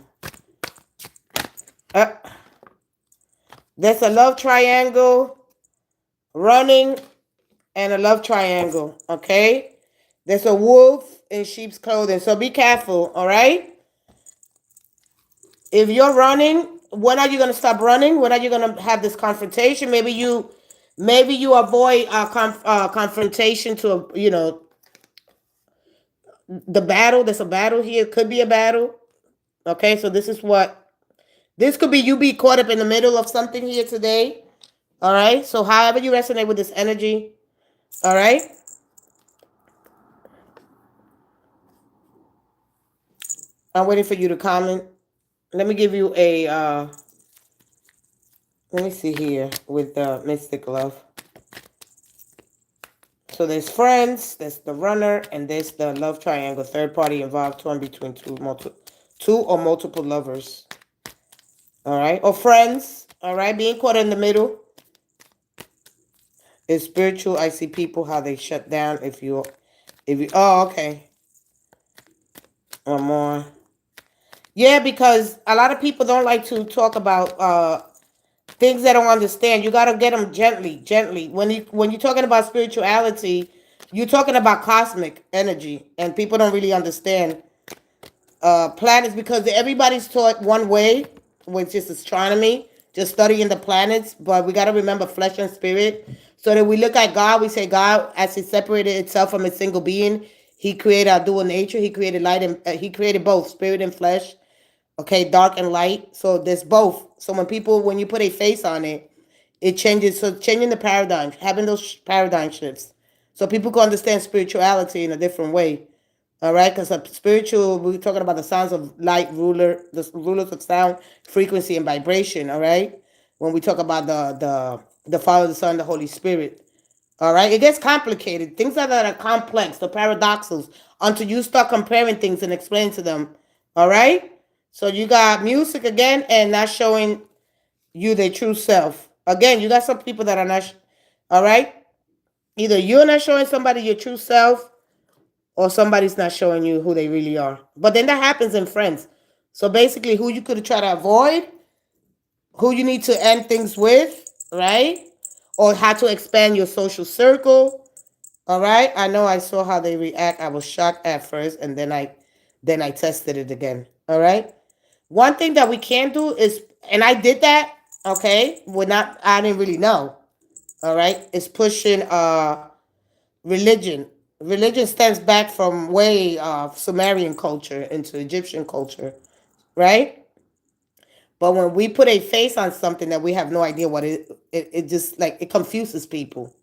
There's a love triangle, running, and a love triangle, okay? There's a wolf in sheep's clothing, so be careful, all right? If you're running, when are you going to stop running? When are you going to have this confrontation? Maybe you avoid confrontation to, the battle. There's a battle here. Could be a battle. Okay, so this could be you be caught up in the middle of something here today. All right, so however you resonate with this energy, all right? I'm waiting for you to comment. Let me give you a, let me see here with Mystic Love. So there's friends, there's the runner, and there's the love triangle, third party involved, torn between two or multiple lovers. All right, or friends, all right, being caught in the middle. It's spiritual. I see people, how they shut down if you, oh, okay. One more. Yeah, because a lot of people don't like to talk about things they don't understand. You got to get them gently. When you're talking about spirituality, you're talking about cosmic energy, and people don't really understand planets because everybody's taught one way, which is astronomy, just studying the planets. But we got to remember flesh and spirit. So that we look at God, we say God, as He separated itself from a single being, He created our dual nature. He created light and He created both spirit and flesh. Okay, dark and light. So there's both. So when you put a face on it, it changes. So changing the paradigm, having those paradigm shifts, so people can understand spirituality in a different way. All right, because spiritual, we're talking about the sounds of light, the rulers of sound, frequency, and vibration. All right, when we talk about the Father, the Son, the Holy Spirit. All right, it gets complicated. Things that are complex, the paradoxals, until you start comparing things and explaining to them. All right, so you got music again, and not showing you their true self. Again, you got some people that are not. All right, either you're not showing somebody your true self, or somebody's not showing you who they really are. But then that happens in friends. So basically, who you could try to avoid, who you need to end things with, right? Or how to expand your social circle. All right. I know I saw how they react. I was shocked at first, and then I tested it again. All right. One thing that we can do is, and I did that. Okay, I didn't really know. All right, is pushing religion. Religion stems back from way Sumerian culture into Egyptian culture, right? But when we put a face on something that we have no idea what it just like it confuses people.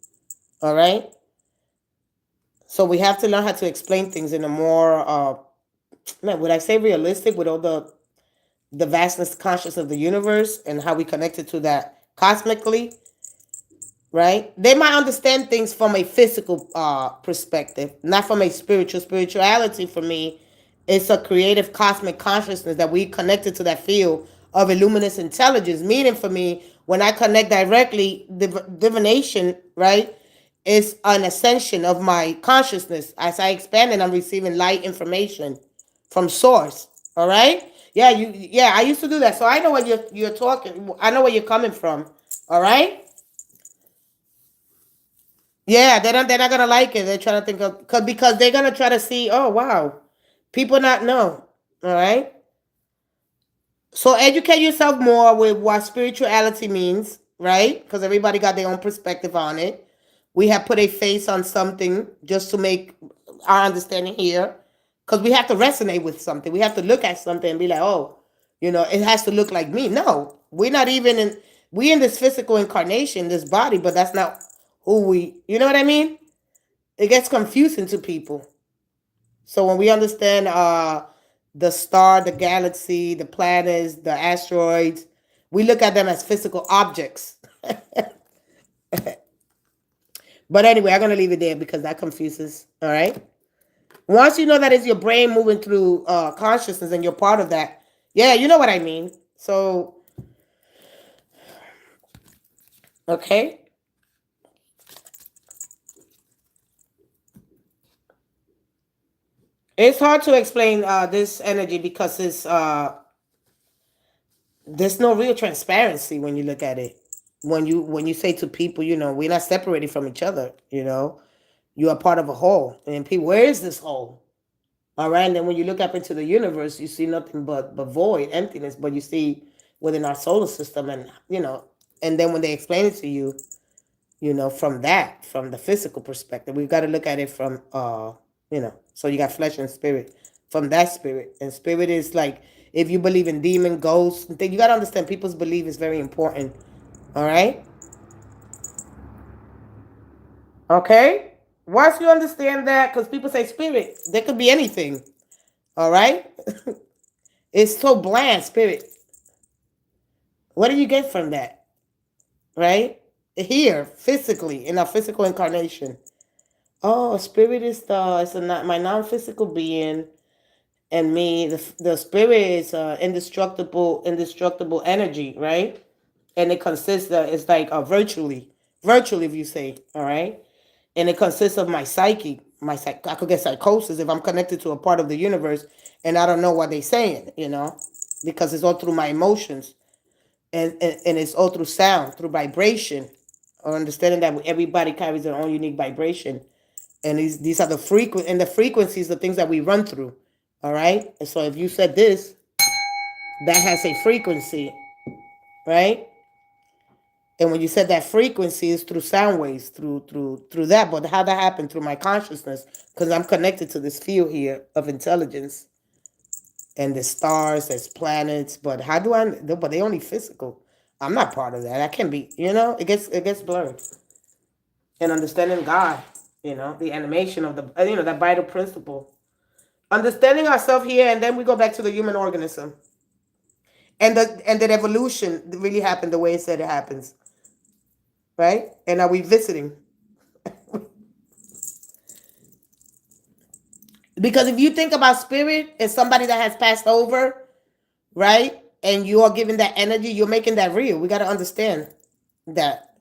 All right. So we have to learn how to explain things in a more would I say realistic with all the vastness conscious of the universe and how we connected to that cosmically, right? They might understand things from a physical perspective, not from a spirituality. For me, it's a creative cosmic consciousness that we connected to that field of illuminous intelligence. Meaning for me, when I connect directly, divination, right, is an ascension of my consciousness. As I expand and I'm receiving light information from source. All right. Yeah, I used to do that. So I know what you're talking. I know where you're coming from. All right. Yeah, they're not gonna like it. They're trying to think of because they're gonna try to see, oh wow, people not know. All right. So educate yourself more with what spirituality means, right? Because everybody got their own perspective on it. We have put a face on something just to make our understanding here. Because we have to resonate with something. We have to look at something and be like, oh, it has to look like me. No, we're not even we in this physical incarnation, this body, but that's not who you know what I mean? It gets confusing to people. So when we understand the star, the galaxy, the planets, the asteroids, we look at them as physical objects. But anyway, I'm going to leave it there because that confuses. All right. Once you know that it's your brain moving through consciousness and you're part of that, yeah, you know what I mean. So, okay. It's hard to explain this energy because there's no real transparency when you look at it. When you say to people, we're not separated from each other. You are part of a whole, and people, where is this whole? All right, and then when you look up into the universe, you see nothing but void, emptiness. But you see within our solar system, and then when they explain it to you, from the physical perspective, we've got to look at it from, so you got flesh and spirit, from that spirit. And spirit is like, if you believe in demon, ghosts, you got to understand people's belief is very important. All right? Okay? Once you understand that, because people say spirit, there could be anything. All right? It's so bland, spirit. What do you get from that? Right? Here, physically, in our physical incarnation. Oh, spirit is my non-physical being, and me. The spirit is indestructible energy, right? And it consists of, it's like virtually, if you say, all right. And it consists of my psyche. I could get psychosis if I'm connected to a part of the universe, and I don't know what they're saying, because it's all through my emotions, and it's all through sound, through vibration, or understanding that everybody carries their own unique vibration. And these are the frequencies, the things that we run through. All right. And so if you said this, that has a frequency, right? And when you said that frequency is through sound waves, through that. But how that happened? Through my consciousness, because I'm connected to this field here of intelligence, and the stars, there's planets. But how do I? But they only physical. I'm not part of that. I can be. It gets blurred. And understanding God, the animation of the, that vital principle. Understanding ourselves here, and then we go back to the human organism. And that evolution really happened the way it said it happens. Right? And are we visiting? Because if you think about spirit as somebody that has passed over, right? And you are giving that energy, you're making that real. We got to understand that.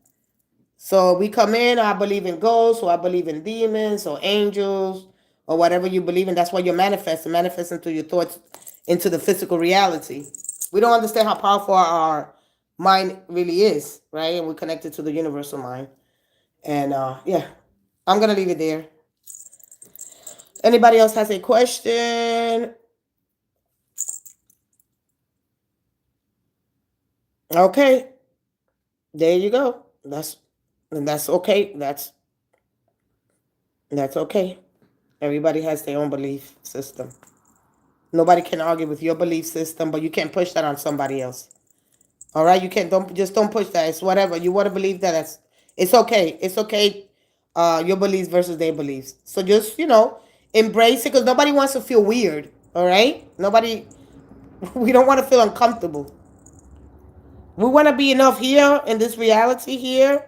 So we come in, I believe in ghosts, or I believe in demons, or angels, or whatever you believe in. That's what you're manifesting through your thoughts into the physical reality. We don't understand how powerful our mind really is, right? And we're connected to the universal mind. And yeah, I'm going to leave it there. Anybody else has a question? Okay. There you go. That's okay. That's okay. Everybody has their own belief system. Nobody can argue with your belief system, but you can't push that on somebody else. All right, you can't. Don't push that. It's whatever you want to believe. It's okay. It's okay. Your beliefs versus their beliefs. So just embrace it, because nobody wants to feel weird. All right, nobody. We don't want to feel uncomfortable. We want to be enough here in this reality here,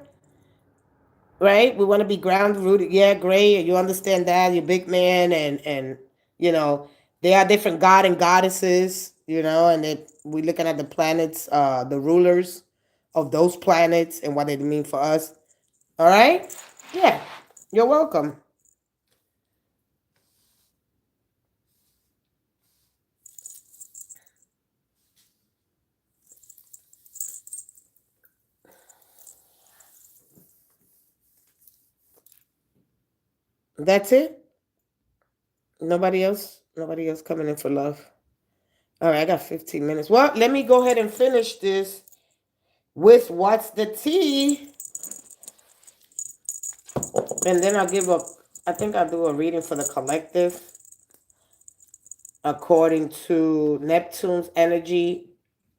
right? We want to be grounded, rooted. Yeah, great. You understand that. You're big man, and there are different god and goddesses, and we're looking at the planets, the rulers of those planets, and what they mean for us. All right? Yeah. You're welcome. That's it. Nobody else. Nobody else coming in for love. All right, I got 15 minutes. Well, let me go ahead and finish this with what's the tea, and then I'll give up. I think I'll do a reading for the collective according to Neptune's energy.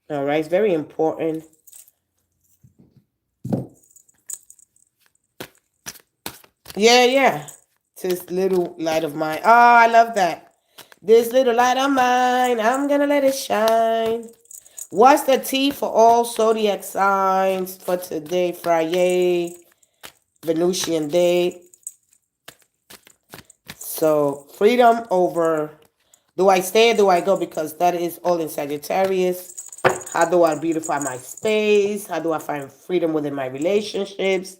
All right, it's very important. Yeah. This little light of mine. Oh, I love that. This little light of mine, I'm gonna let it shine. What's the tea for all zodiac signs for today, Friday, Venusian day? So, freedom over, do I stay or do I go? Because that is all in Sagittarius. How do I beautify my space? How do I find freedom within my relationships?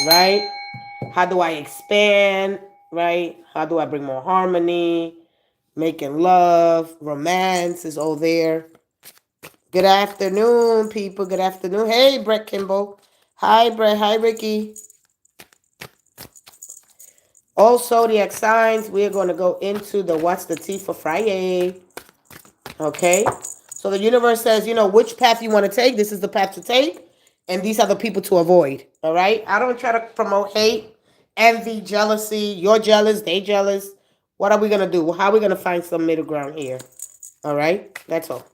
Right? How do I expand? Right? How do I bring more harmony? Making love, romance is all there. Good afternoon, people. Good afternoon. Hey, Brett Kimball. Hi, Brett. Hi, Ricky. All zodiac signs. We're going to go into the What's the Tea for Friday. Okay? So the universe says, you know, which path you want to take. This is the path to take. And these are the people to avoid. All right? I don't try to promote hate, envy, jealousy. You're jealous. They jealous. What are we going to do? How are we going to find some middle ground here? All right? That's all.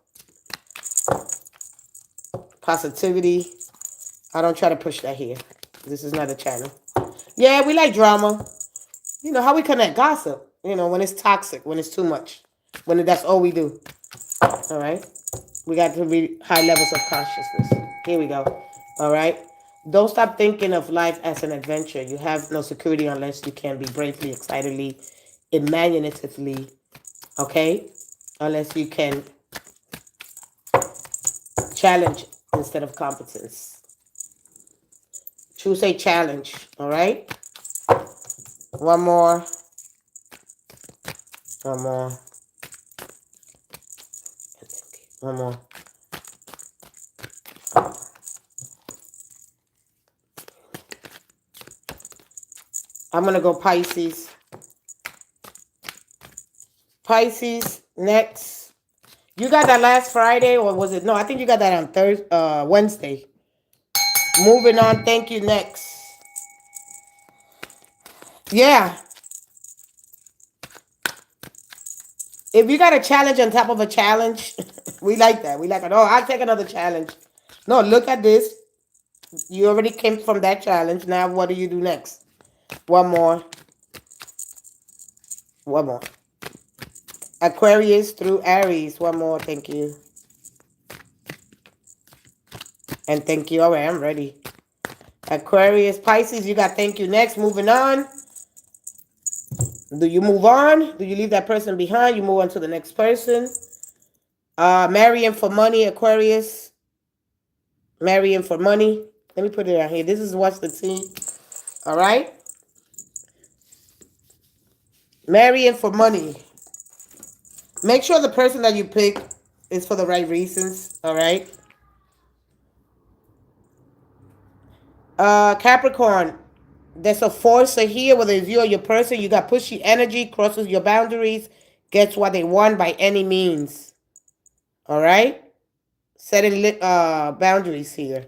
Positivity. I don't try to push that here. This is not a channel. Yeah, we like drama. You know, how we connect? Gossip. You know, when it's toxic, when it's too much. When that's all we do. All right? We got to read high levels of consciousness. Here we go. All right? Don't stop thinking of life as an adventure. You have no security unless you can be bravely, excitedly, imaginatively, okay? Unless you can challenge instead of competence. Choose a challenge, all right? One more. One more. One more. I'm going to go Pisces. Pisces, next. You got that last Friday, or was it? No, I think you got that on Wednesday. Moving on. Thank you. Next. Yeah. If you got a challenge on top of a challenge, we like that. We like it. Oh, I'll take another challenge. No, look at this. You already came from that challenge. Now what do you do next? One more. One more. Aquarius through Aries. One more. Thank you. And thank you. All right, I'm ready. Aquarius, Pisces, you got thank you next. Moving on. Do you move on? Do you leave that person behind? You move on to the next person. Marrying for money, Aquarius. Marrying for money. Let me put it out here. This is What's the Tea. All right. Marrying for money. Make sure the person that you pick is for the right reasons. All right. Capricorn. There's a force here, whether it's you or your person. You got pushy energy, crosses your boundaries, gets what they want by any means. All right? Setting boundaries here.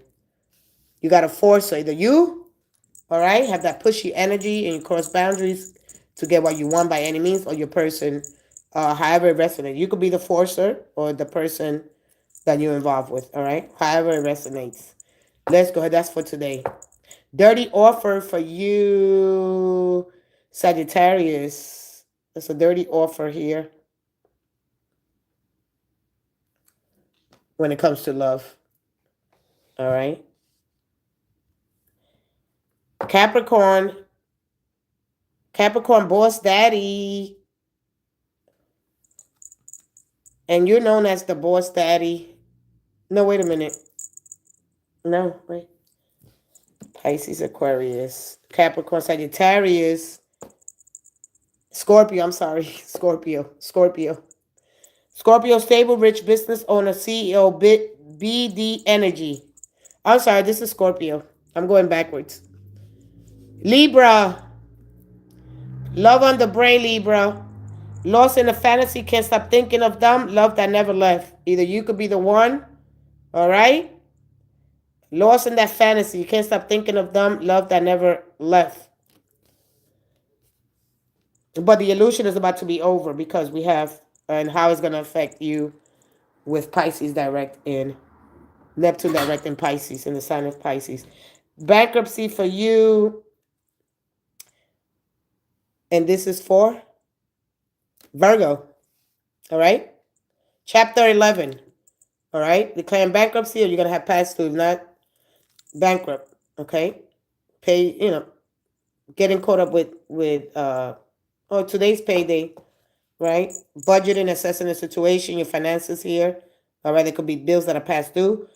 You got a force, either you, all right, have that pushy energy and you cross boundaries to get what you want by any means, or your person, however it resonates. You could be the forcer or the person that you're involved with, all right? However it resonates. Let's go ahead. That's for today. Dirty offer for you, Sagittarius. That's a dirty offer here when it comes to love. All right. Capricorn. Capricorn boss daddy. And you're known as the boss daddy. No, wait a minute. No, wait. Pisces, Aquarius. Capricorn, Sagittarius. Scorpio, I'm sorry. Scorpio. Scorpio, stable, rich business owner, CEO, BD Energy. I'm sorry, this is Scorpio. I'm going backwards. Libra. Love on the brain, Libra. Lost in a fantasy, can't stop thinking of them. Love that never left. Either you could be the one, all right? Lost in that fantasy, you can't stop thinking of them. Love that never left. But the illusion is about to be over because we have, and how it's going to affect you with Pisces direct in Neptune direct in Pisces, in the sign of Pisces. Bankruptcy for you. And this is for Virgo. All right? Chapter 11. All right? Declaring bankruptcy, or you're going to have past due, not bankrupt. Okay? Pay, you know, getting caught up with today's payday, right? Budgeting, assessing the situation, your finances here. All right, there could be bills that are passed due.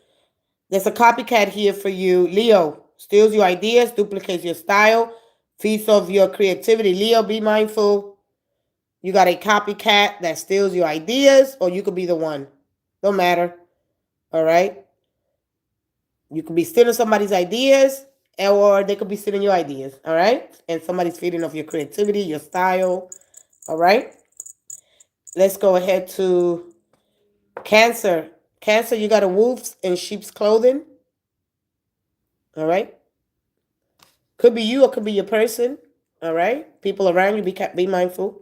There's a copycat here for you. Leo, steals your ideas, duplicates your style, feeds off your creativity. Leo, be mindful. You got a copycat that steals your ideas, or you could be the one. Don't matter. All right? You could be stealing somebody's ideas, or they could be stealing your ideas. All right? And somebody's feeding off your creativity, your style. All right? Let's go ahead to Cancer. Cancer, you got a wolf in sheep's clothing. All right? Could be you or could be your person. All right? People around you, be mindful.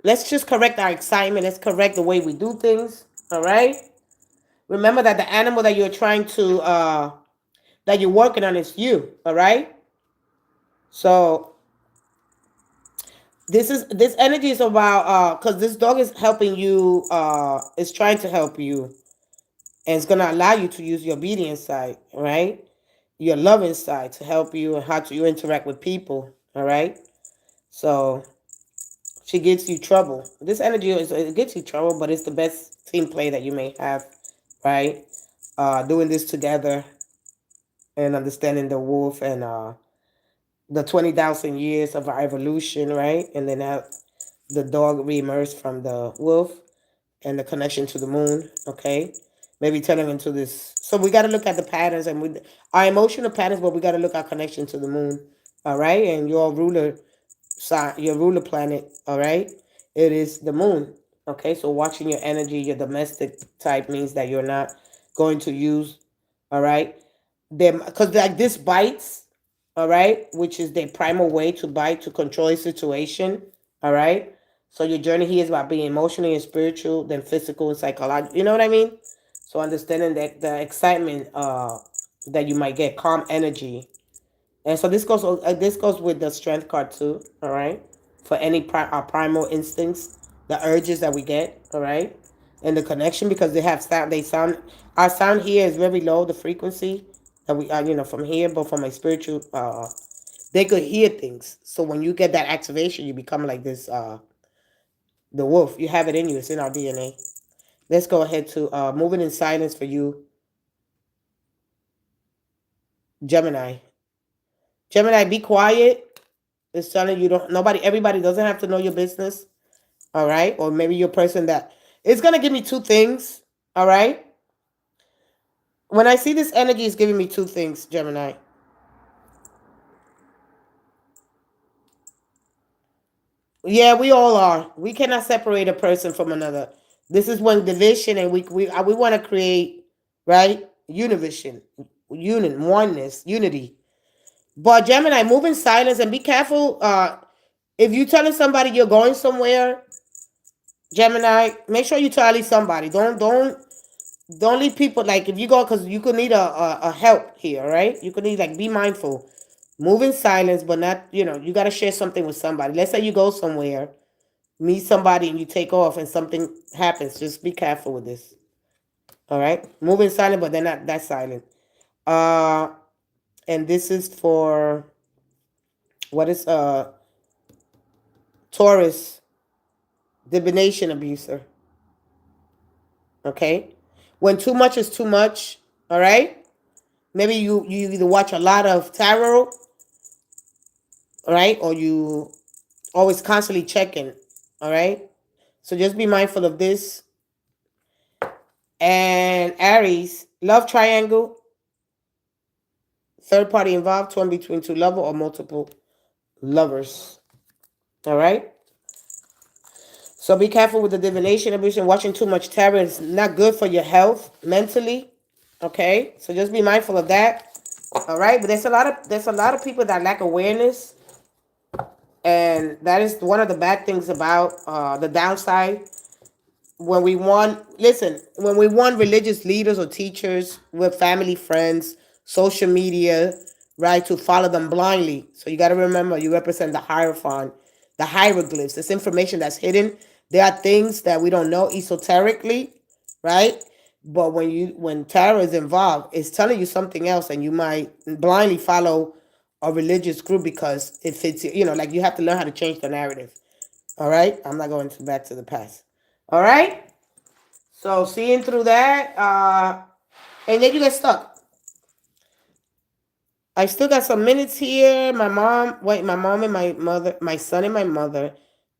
Let's just correct our excitement. Let's correct the way we do things. All right? Remember that the animal that you're trying to, that you're working on is you. All right? So this energy is about, because this dog is helping you, is trying to help you. And it's going to allow you to use your obedience side, all right? Your loving side to help you and how to you interact with people, all right? So she gets you trouble. This energy it gets you trouble, but it's the best team play that you may have, right? Doing this together and understanding the wolf and the 20,000 years of our evolution, right? And then have the dog reemerge from the wolf and the connection to the moon, okay? Maybe turning into this. So we got to look at the patterns and our emotional patterns, but we got to look at our connection to the moon, all right? And your ruler planet, all right? It is the moon, okay? So watching your energy, your domestic type means that you're not going to use, all right? Them, because like this bites, all right, which is their primal way to bite to control a situation, all right? So your journey here is about being emotionally and spiritual, then physical and psychological. You know what I mean? So understanding that the excitement that you might get, calm energy, and so this goes with the strength card too. All right, for any our primal instincts, the urges that we get. All right, and the connection because they have sound. They sound. Our sound here is very low. The frequency that we are, from here, but from a spiritual, they could hear things. So when you get that activation, you become like this. The wolf. You have it in you. It's in our DNA. Let's go ahead to moving in silence for you, Gemini. Gemini, be quiet. It's telling you everybody doesn't have to know your business. All right. Or maybe you're a person that it's going to give me two things. All right. When I see this energy, it's giving me two things, Gemini. Yeah, we all are. We cannot separate a person from another. This is when division and we want to create, right? Univision, oneness, unity. But Gemini, move in silence and be careful. If you're telling somebody you're going somewhere, Gemini, make sure you tell at least somebody. Don't leave people like if you go because you could need a help here, right? You could need like be mindful, move in silence, but not you got to share something with somebody. Let's say you go somewhere, meet somebody, and you take off, and something happens. Just be careful with this. All right, move in silent, but they're not that silent. And this is for what is Taurus, divination abuser. Okay, when too much is too much. All right. Maybe you either watch a lot of tarot, all right, or you always constantly checking, all right. So just be mindful of this. And Aries, love triangle, third party involved, torn between two lovers or multiple lovers, all right. So be careful with the divination abusion. Watching too much tarot is not good for your health mentally, okay. So just be mindful of that, all right. But there's a lot of people that lack awareness. And that is one of the bad things about the downside. When we want religious leaders or teachers with family, friends, social media, right, to follow them blindly. So you got to remember, you represent the hierophant, the hieroglyphs. This information that's hidden. There are things that we don't know esoterically, right? But when tarot is involved, it's telling you something else, and you might blindly follow a religious group because it fits like you have to learn how to change the narrative. All right, I'm not going back to the past. All right, So seeing through that, and then you get stuck. I still got some minutes here. My mom and my mother, my son and my mother,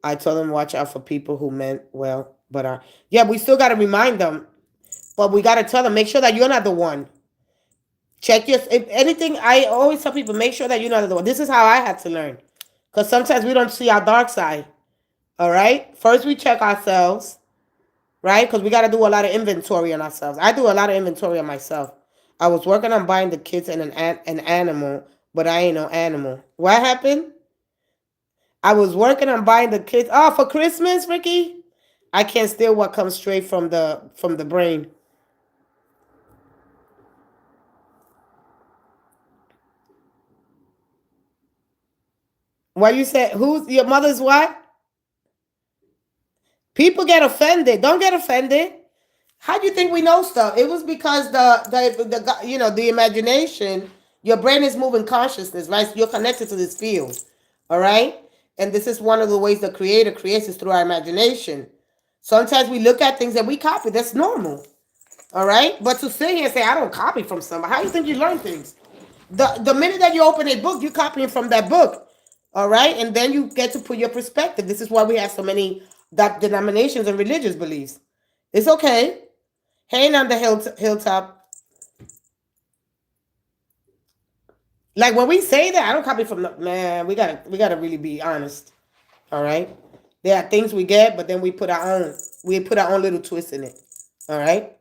I told them watch out for people who meant well. But yeah, we still got to remind them. But we got to tell them, make sure that you're not the one. Check your, if anything, I always tell people, make sure that you're not the one. This is how I had to learn. Because sometimes we don't see our dark side. All right? First, we check ourselves, right? Because we got to do a lot of inventory on ourselves. I do a lot of inventory on myself. I was working on buying the kids an animal, but I ain't no animal. What happened? I was working on buying the kids. Oh, for Christmas, Ricky? I can't steal what comes straight from the brain. Why you said who's your mother's what? People get offended. Don't get offended. How do you think we know stuff? It was because the imagination, your brain is moving consciousness, right? So you're connected to this field, all right? And this is one of the ways the creator creates is through our imagination. Sometimes we look at things and we copy. That's normal, all right? But to sit here and say, I don't copy from somebody, how do you think you learn things? The minute that you open a book, you're copying from that book, all right? And then you get to put your perspective. This is why we have so many denominations and religious beliefs. It's okay. Hang on the hilltop. Like when we say that, I don't copy from the man. We gotta really be honest. All right. There are things we get, but then we put our own little twist in it. All right.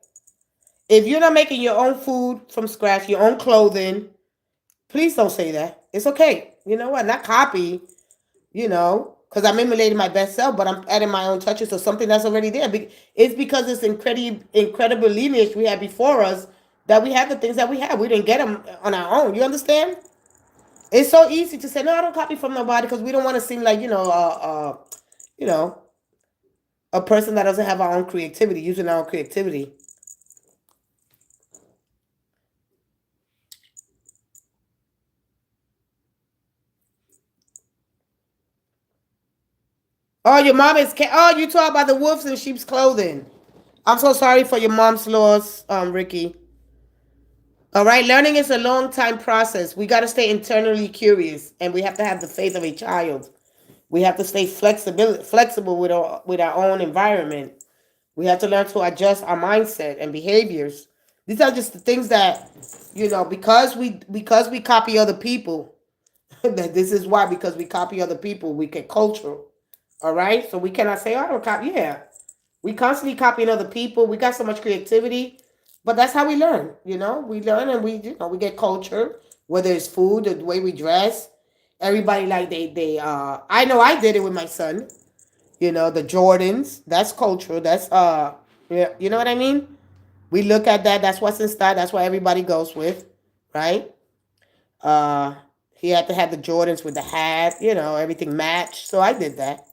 If you're not making your own food from scratch, your own clothing, please don't say that. It's okay. You know what? Not copy. Because I'm emulating my best self, but I'm adding my own touches to something that's already there. It's because it's incredible lineage we had before us that we have the things that we have. We didn't get them on our own. You understand? It's so easy to say, no, I don't copy from nobody because we don't want to seem like, you know, a person that doesn't have our own creativity, using our own creativity. Oh, your mom is, oh, you talk about the wolves in sheep's clothing. I'm so sorry for your mom's loss, Ricky. All right, learning is a long time process. We got to stay internally curious, and we have to have the faith of a child. We have to stay flexible with our own environment. We have to learn to adjust our mindset and behaviors. These are just the things that, because we copy other people. That this is why, because we copy other people, we get cultural. All right, so we cannot say, "Oh, I don't copy." Yeah, we constantly copying other people. We got so much creativity, but that's how we learn. We learn and we get culture. Whether it's food, the way we dress, everybody like they. I know I did it with my son. The Jordans. That's cultural. That's yeah. You know what I mean? We look at that. That's what's in style. That's what everybody goes with, right? Uh, he had to have the Jordans with the hat. Everything matched. So I did that.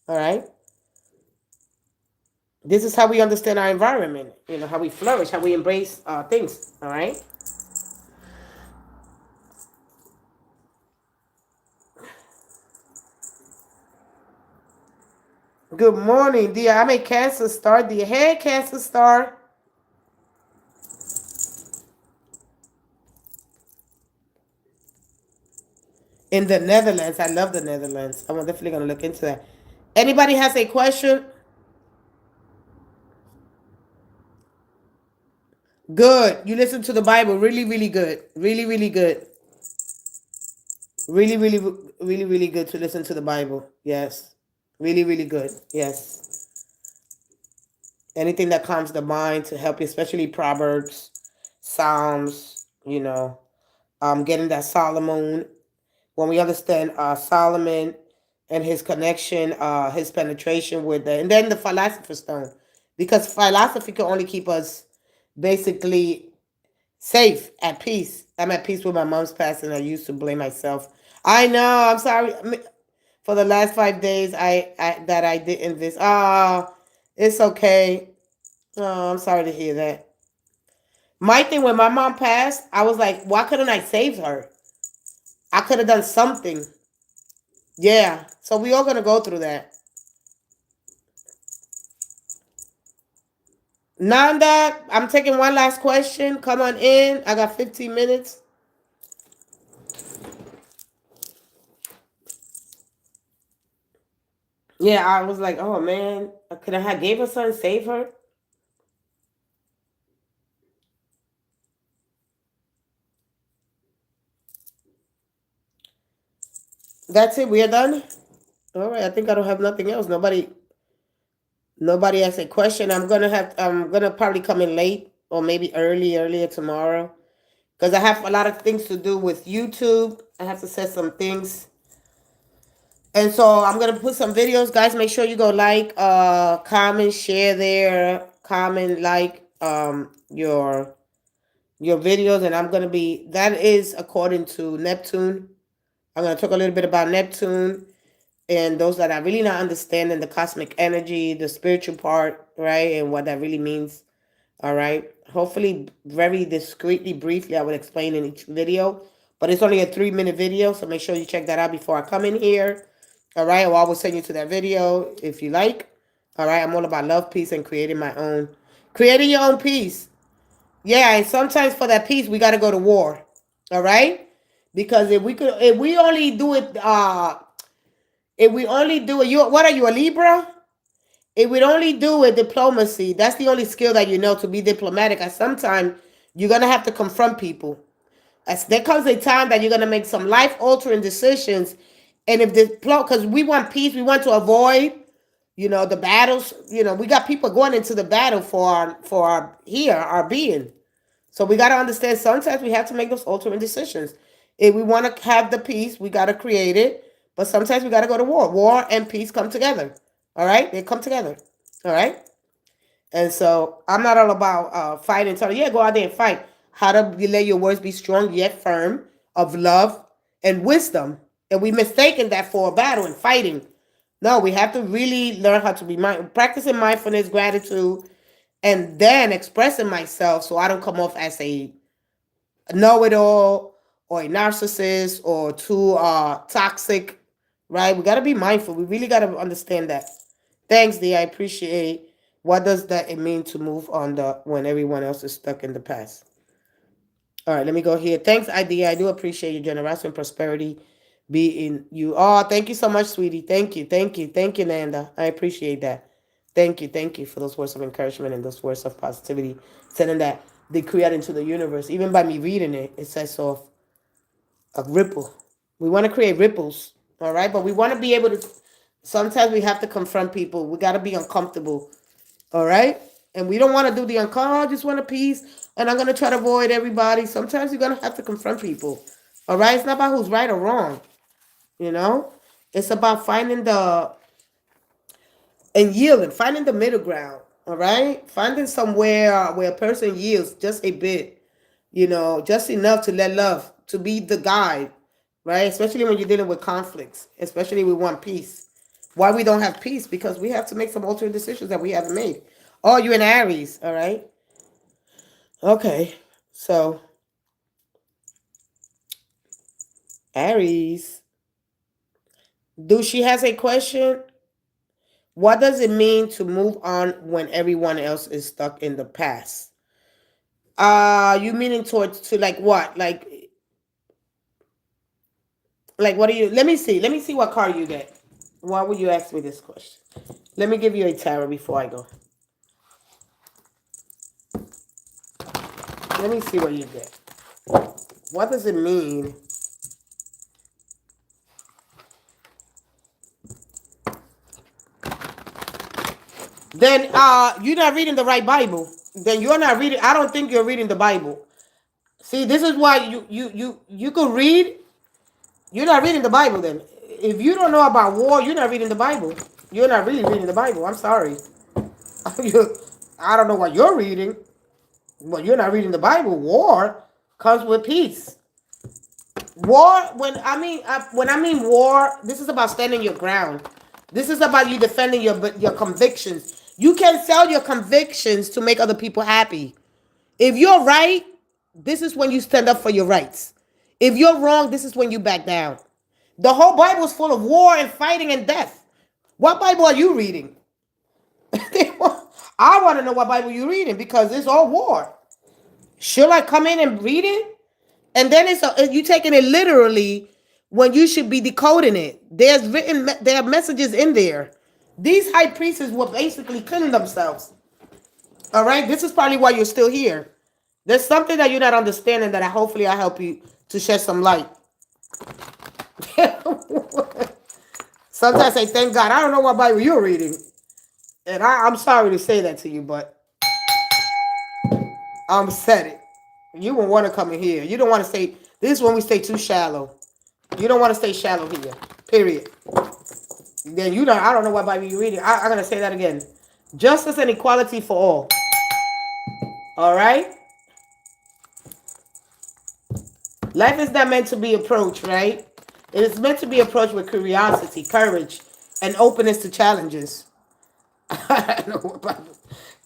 All right. This is how we understand our environment. How we flourish, how we embrace things. All right. Good morning, dear. I'm a Cancer star. Dear, hey, Cancer star. In the Netherlands, I love the Netherlands. I'm definitely gonna look into that. Anybody has a question? Good. You listen to the Bible. Really, really good. Really, really good. Really, really, really, really good to listen to the Bible. Yes. Really, really good. Yes. Anything that calms the mind to help you, especially Proverbs, Psalms, getting that Solomon. When we understand Solomon and his connection, his penetration with and then the philosopher's stone. Because philosophy can only keep us basically safe, at peace. I'm at peace with my mom's passing. I used to blame myself. I know. I'm sorry. For the last 5 days, I didn't this. Oh, it's okay. Oh, I'm sorry to hear that. My thing when my mom passed, I was like, why couldn't I save her? I could have done something. Yeah. So we all gonna go through that. Nanda, I'm taking one last question. Come on in. I got 15 minutes. Yeah, I was like, oh man, could I have gave her something, save her? That's it. We are done. All right. I think I don't have nothing else. Nobody asked a question. I'm gonna probably come in late or maybe earlier tomorrow because I have a lot of things to do with YouTube. I have to set some things. And so I'm gonna put some videos, guys. Make sure you go like, comment, share there, comment, like your videos, and I'm gonna be that is according to Neptune. I'm gonna talk a little bit about Neptune and those that are really not understanding the cosmic energy, the spiritual part, right, and what that really means. All right. Hopefully, very discreetly, briefly, I will explain in each video. But it's only a 3-minute video, so make sure you check that out before I come in here. All right. Or I will send you to that video if you like. All right. I'm all about love, peace, and creating your own peace. Yeah, and sometimes for that peace, we got to go to war. All right. Because if we only do it, what are you, a Libra? It would only do with diplomacy. That's the only skill that you know to be diplomatic. And sometimes you're gonna have to confront people. As there comes a time that you're gonna make some life altering decisions. And if because we want peace, we want to avoid, the battles. We got people going into the battle our being. So we gotta understand sometimes we have to make those altering decisions. If we want to have the peace, we gotta create it. But sometimes we gotta go to war. War and peace come together. All right, they come together. All right, and so I'm not all about fighting. So yeah, go out there and fight. How to let your words be strong yet firm, of love and wisdom. And we mistaken that for a battle and fighting. No, we have to really learn how to be practicing mindfulness, gratitude, and then expressing myself so I don't come off as a know-it-all or a narcissist or too toxic. Right? We got to be mindful. We really got to understand that. Thanks, D. I appreciate. What does that mean to move on when everyone else is stuck in the past? All right, let me go here. Thanks, ID. I do appreciate your generosity and prosperity be in you. Oh, thank you so much, sweetie. Thank you, thank you, thank you, Nanda. I appreciate that. Thank you for those words of encouragement and those words of positivity. Sending that they create into the universe. Even by me reading it, it sets off a ripple. We want to create ripples, all right? But we want to be able to. Sometimes we have to confront people. We got to be uncomfortable, all right? And we don't want to do the uncomfortable. I just want a peace, and I'm going to try to avoid everybody. Sometimes you're going to have to confront people, all right? It's not about who's right or wrong, It's about finding yielding, finding the middle ground, all right? Finding somewhere where a person yields just a bit, just enough to let love, to be the guide, right? Especially when you're dealing with conflicts, especially we want peace. Why we don't have peace? Because we have to make some alternate decisions that we haven't made. Oh, you're in Aries, all right? Okay, so Aries. Do she has a question? What does it mean to move on when everyone else is stuck in the past? You meaning towards to like what? Like what do you? Let me see. Let me see what card you get. Why would you ask me this question? Let me give you a tarot before I go. Let me see what you get. What does it mean? Then you're not reading the right Bible. Then you're not reading. I don't think you're reading the Bible. See, this is why you could read. You're not reading the Bible then. If you don't know about war, you're not reading the Bible. You're not really reading the Bible. I'm sorry. I don't know what you're reading, but you're not reading the Bible. War comes with peace. War, when I mean war, this is about standing your ground. This is about you defending your convictions. You can sell your convictions to make other people happy. If you're right, this is when you stand up for your rights. If you're wrong, this is when you back down. The whole Bible is full of war and fighting and death. What Bible are you reading? I want to know what Bible you're reading because it's all war. Should I come in and read it? And then you taking it literally when you should be decoding it. There are messages in there. These high priests were basically killing themselves. All right, this is probably why you're still here. There's something that you're not understanding that hopefully I help you to shed some light. Sometimes I say, thank God. I don't know what Bible you're reading. And I'm sorry to say that to you, but I'm said it. You won't want to come in here. You don't want to stay. This is when we stay too shallow. You don't want to stay shallow here. Period. Then you don't. I don't know what Bible you're reading. I'm gonna say that again. Justice and equality for all. All right. Life is not meant to be approached, right? It is meant to be approached with curiosity, courage, and openness to challenges. I know what Bible.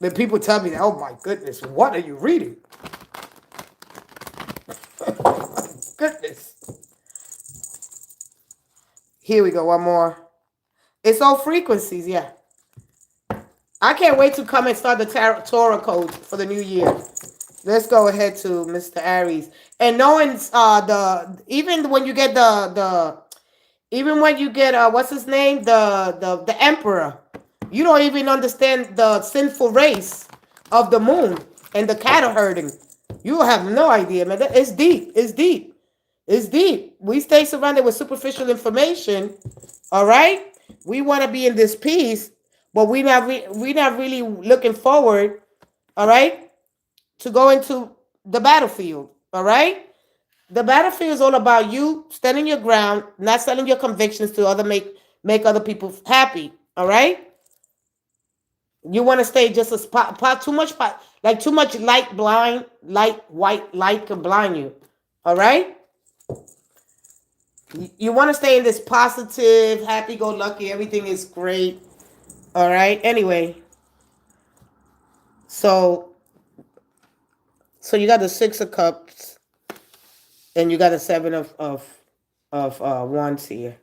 Then people tell me, "Oh my goodness, what are you reading?" Oh my goodness. Here we go. One more. It's all frequencies, yeah. I can't wait to come and start the Torah code for the new year. Let's go ahead to Mr. Aries. And knowing even when you get what's his name? The emperor. You don't even understand the sinful race of the moon and the cattle herding. You have no idea, man. It's deep. It's deep. It's deep. We stay surrounded with superficial information. All right? We want to be in this peace, but we're not really looking forward, all right, to go into the battlefield. All right? The battlefield is all about you standing your ground, not selling your convictions to make other people happy. All right? You want to stay just a spot too much white light can blind you. All right? You want to stay in this positive, happy-go-lucky, everything is great. All right? Anyway. So you got the Six of Cups and you got the Seven of Wands here.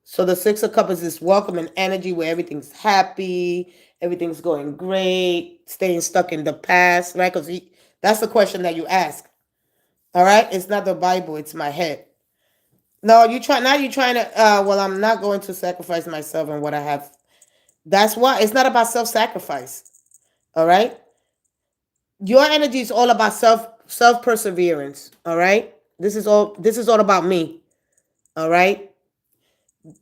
So the Six of Cups is this welcoming energy where everything's happy, everything's going great, staying stuck in the past, right? Because that's the question that you ask. All right? It's not the Bible, it's my head. No, you're trying to, well, I'm not going to sacrifice myself and what I have. That's why it's not about self-sacrifice. All right? Your energy is all about self-perseverance. All right? This is all about me. All right?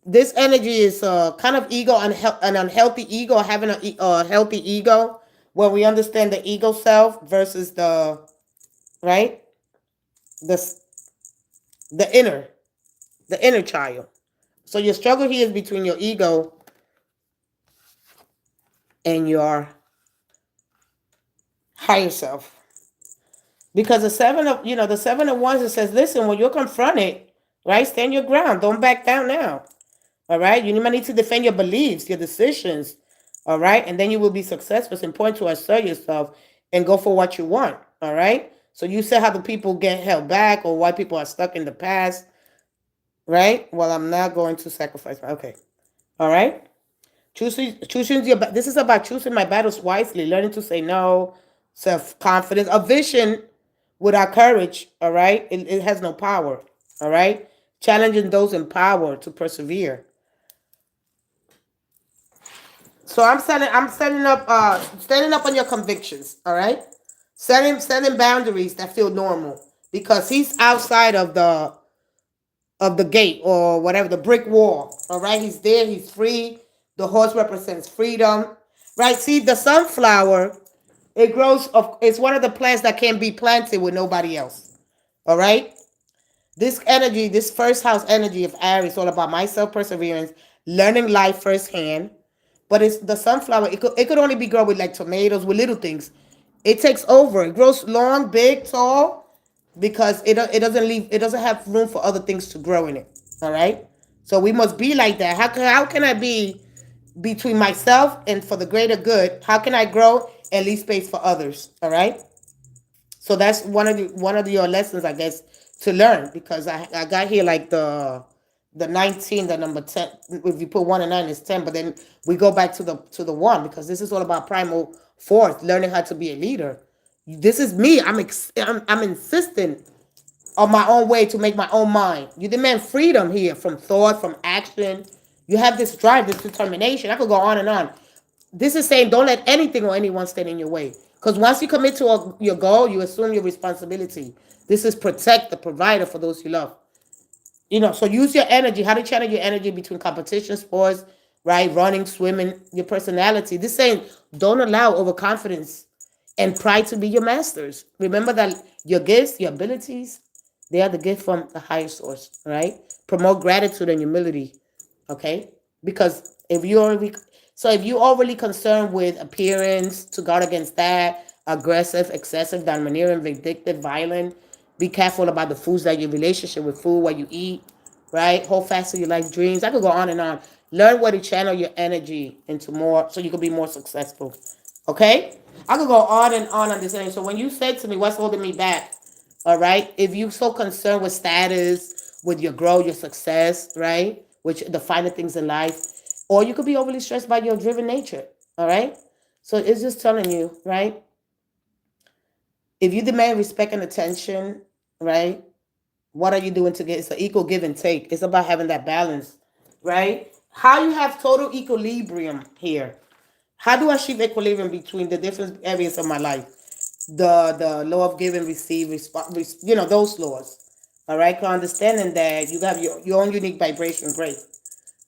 This energy is kind of an unhealthy ego, having a healthy ego where we understand the ego self versus the inner child. So your struggle here is between your ego and your higher self. Because the Seven of Wands, it says, listen, when you're confronted, right, stand your ground. Don't back down now. All right? You might need to defend your beliefs, your decisions. All right? And then you will be successful. It's important to assert yourself and go for what you want. All right? So you said how the people get held back or why people are stuck in the past. Right? Well, I'm not going to sacrifice. Okay. All right? This is about choosing my battles wisely, learning to say no, self-confidence, a vision without courage, all right? It has no power, all right? Challenging those in power to persevere. So I'm standing up on your convictions, all right? Setting boundaries that feel normal because he's outside of the gate or whatever, the brick wall, all right? He's there, he's free. The horse represents freedom, right? See, the sunflower, it grows, it's one of the plants that can be planted with nobody else, all right? This energy, this first house energy of Aries, all about my self-perseverance, learning life firsthand. But it's the sunflower, it could only be grown with like tomatoes, with little things. It takes over. It grows long, big, tall, because it doesn't have room for other things to grow in it, all right? So we must be like that. How can I be between myself and for the greater good? How can I grow and leave space for others? All right. So that's one of your lessons, I guess, to learn, because I got here like the the 19, the number 10. If you put 1 and 9, it's 10. But then we go back to the 1, because this is all about primal force, learning how to be a leader. This is me. I'm insistent on my own way to make my own mind. You demand freedom here from thought, from action. You have this drive, this determination. I could go on and on. This is saying don't let anything or anyone stand in your way. Because once you commit to your goal, you assume your responsibility. This is protect the provider for those you love. So use your energy. How to channel your energy between competition, sports, right? Running, swimming, your personality. This saying don't allow overconfidence and pride to be your masters. Remember that your gifts, your abilities, they are the gift from the higher source, right? Promote gratitude and humility, okay? Because if you overly concerned with appearance, to guard against that, aggressive, excessive, domineering, vindictive, violent, be careful about the foods that your relationship with food, what you eat, right? Hold fast to your life dreams. I could go on and on. Learn where to channel your energy into more so you can be more successful. Okay? I could go on and on this thing. So when you said to me, what's holding me back? All right? If you're so concerned with status, with your growth, your success, right? Which the finer things in life, or you could be overly stressed by your driven nature. All right? So it's just telling you, right? If you demand respect and attention, right? What are you doing to get? It's an equal give and take. It's about having that balance, right? How you have total equilibrium here. How do I achieve equilibrium between the different areas of my life? The law of give and receive, those laws. All right, understanding that you have your own unique vibration, great.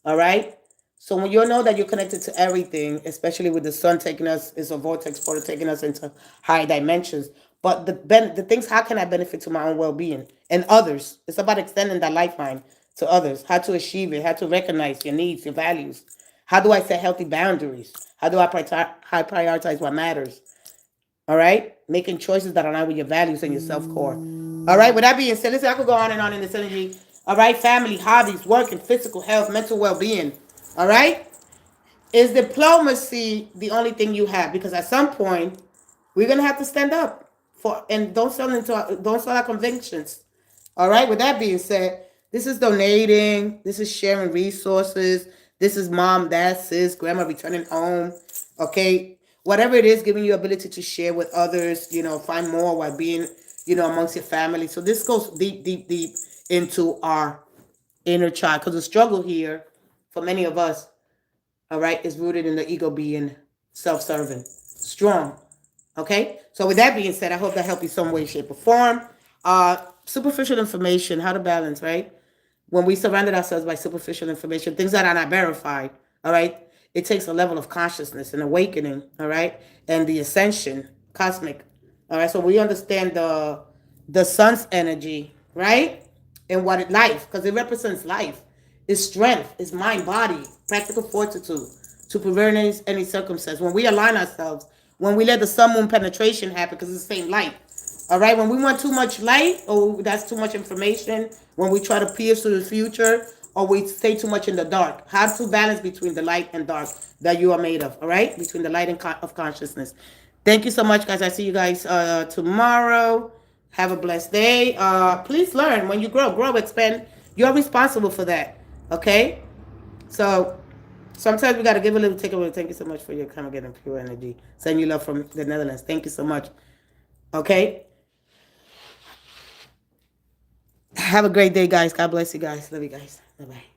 All right. So when you know that you're connected to everything, especially with the sun taking us, is a vortex portal taking us into high dimensions. But the things, how can I benefit to my own well-being and others? It's about extending that lifeline to others. How to achieve it? How to recognize your needs, your values? How do I set healthy boundaries? How do I prioritize what matters? All right, making choices that align with your values and your self-core. All right, with that being said, listen, I could go on and on in this energy. All right, family, hobbies, work, and physical health, mental well-being. All right, is diplomacy the only thing you have? Because at some point, we're gonna have to stand up for and don't sell our convictions. All right. With that being said, this is donating. This is sharing resources. This is mom, dad, sis, grandma returning home. Okay. Whatever it is, giving you ability to share with others. Find more while being, amongst your family. So this goes deep, deep, deep into our inner child, because the struggle here for many of us, all right, is rooted in the ego being self-serving, strong. Okay, so with that being said, I hope that helped you some way, shape, or form. Superficial information, how to balance, right? When we surrounded ourselves by superficial information, things that are not verified, all right, it takes a level of consciousness and awakening, all right, and the ascension, cosmic, all right. So we understand the sun's energy, right, and what life, because it represents life, is strength, is mind, body, practical fortitude to prevent any circumstance. When we align ourselves, when we let the sun moon penetration happen, because it's the same light. All right, when we want too much light, or that's too much information, when we try to pierce through the future, or we stay too much in the dark, how to balance between the light and dark that you are made of, all right? Between the light and of consciousness. Thank you so much, guys. I see you guys tomorrow. Have a blessed day. Please learn. When you grow, expand. You're responsible for that, okay? So sometimes we got to give a little, take a little. Thank you so much for your kind of getting pure energy. Sending you love from the Netherlands. Thank you so much. Okay? Have a great day, guys. God bless you guys. Love you guys. Bye-bye.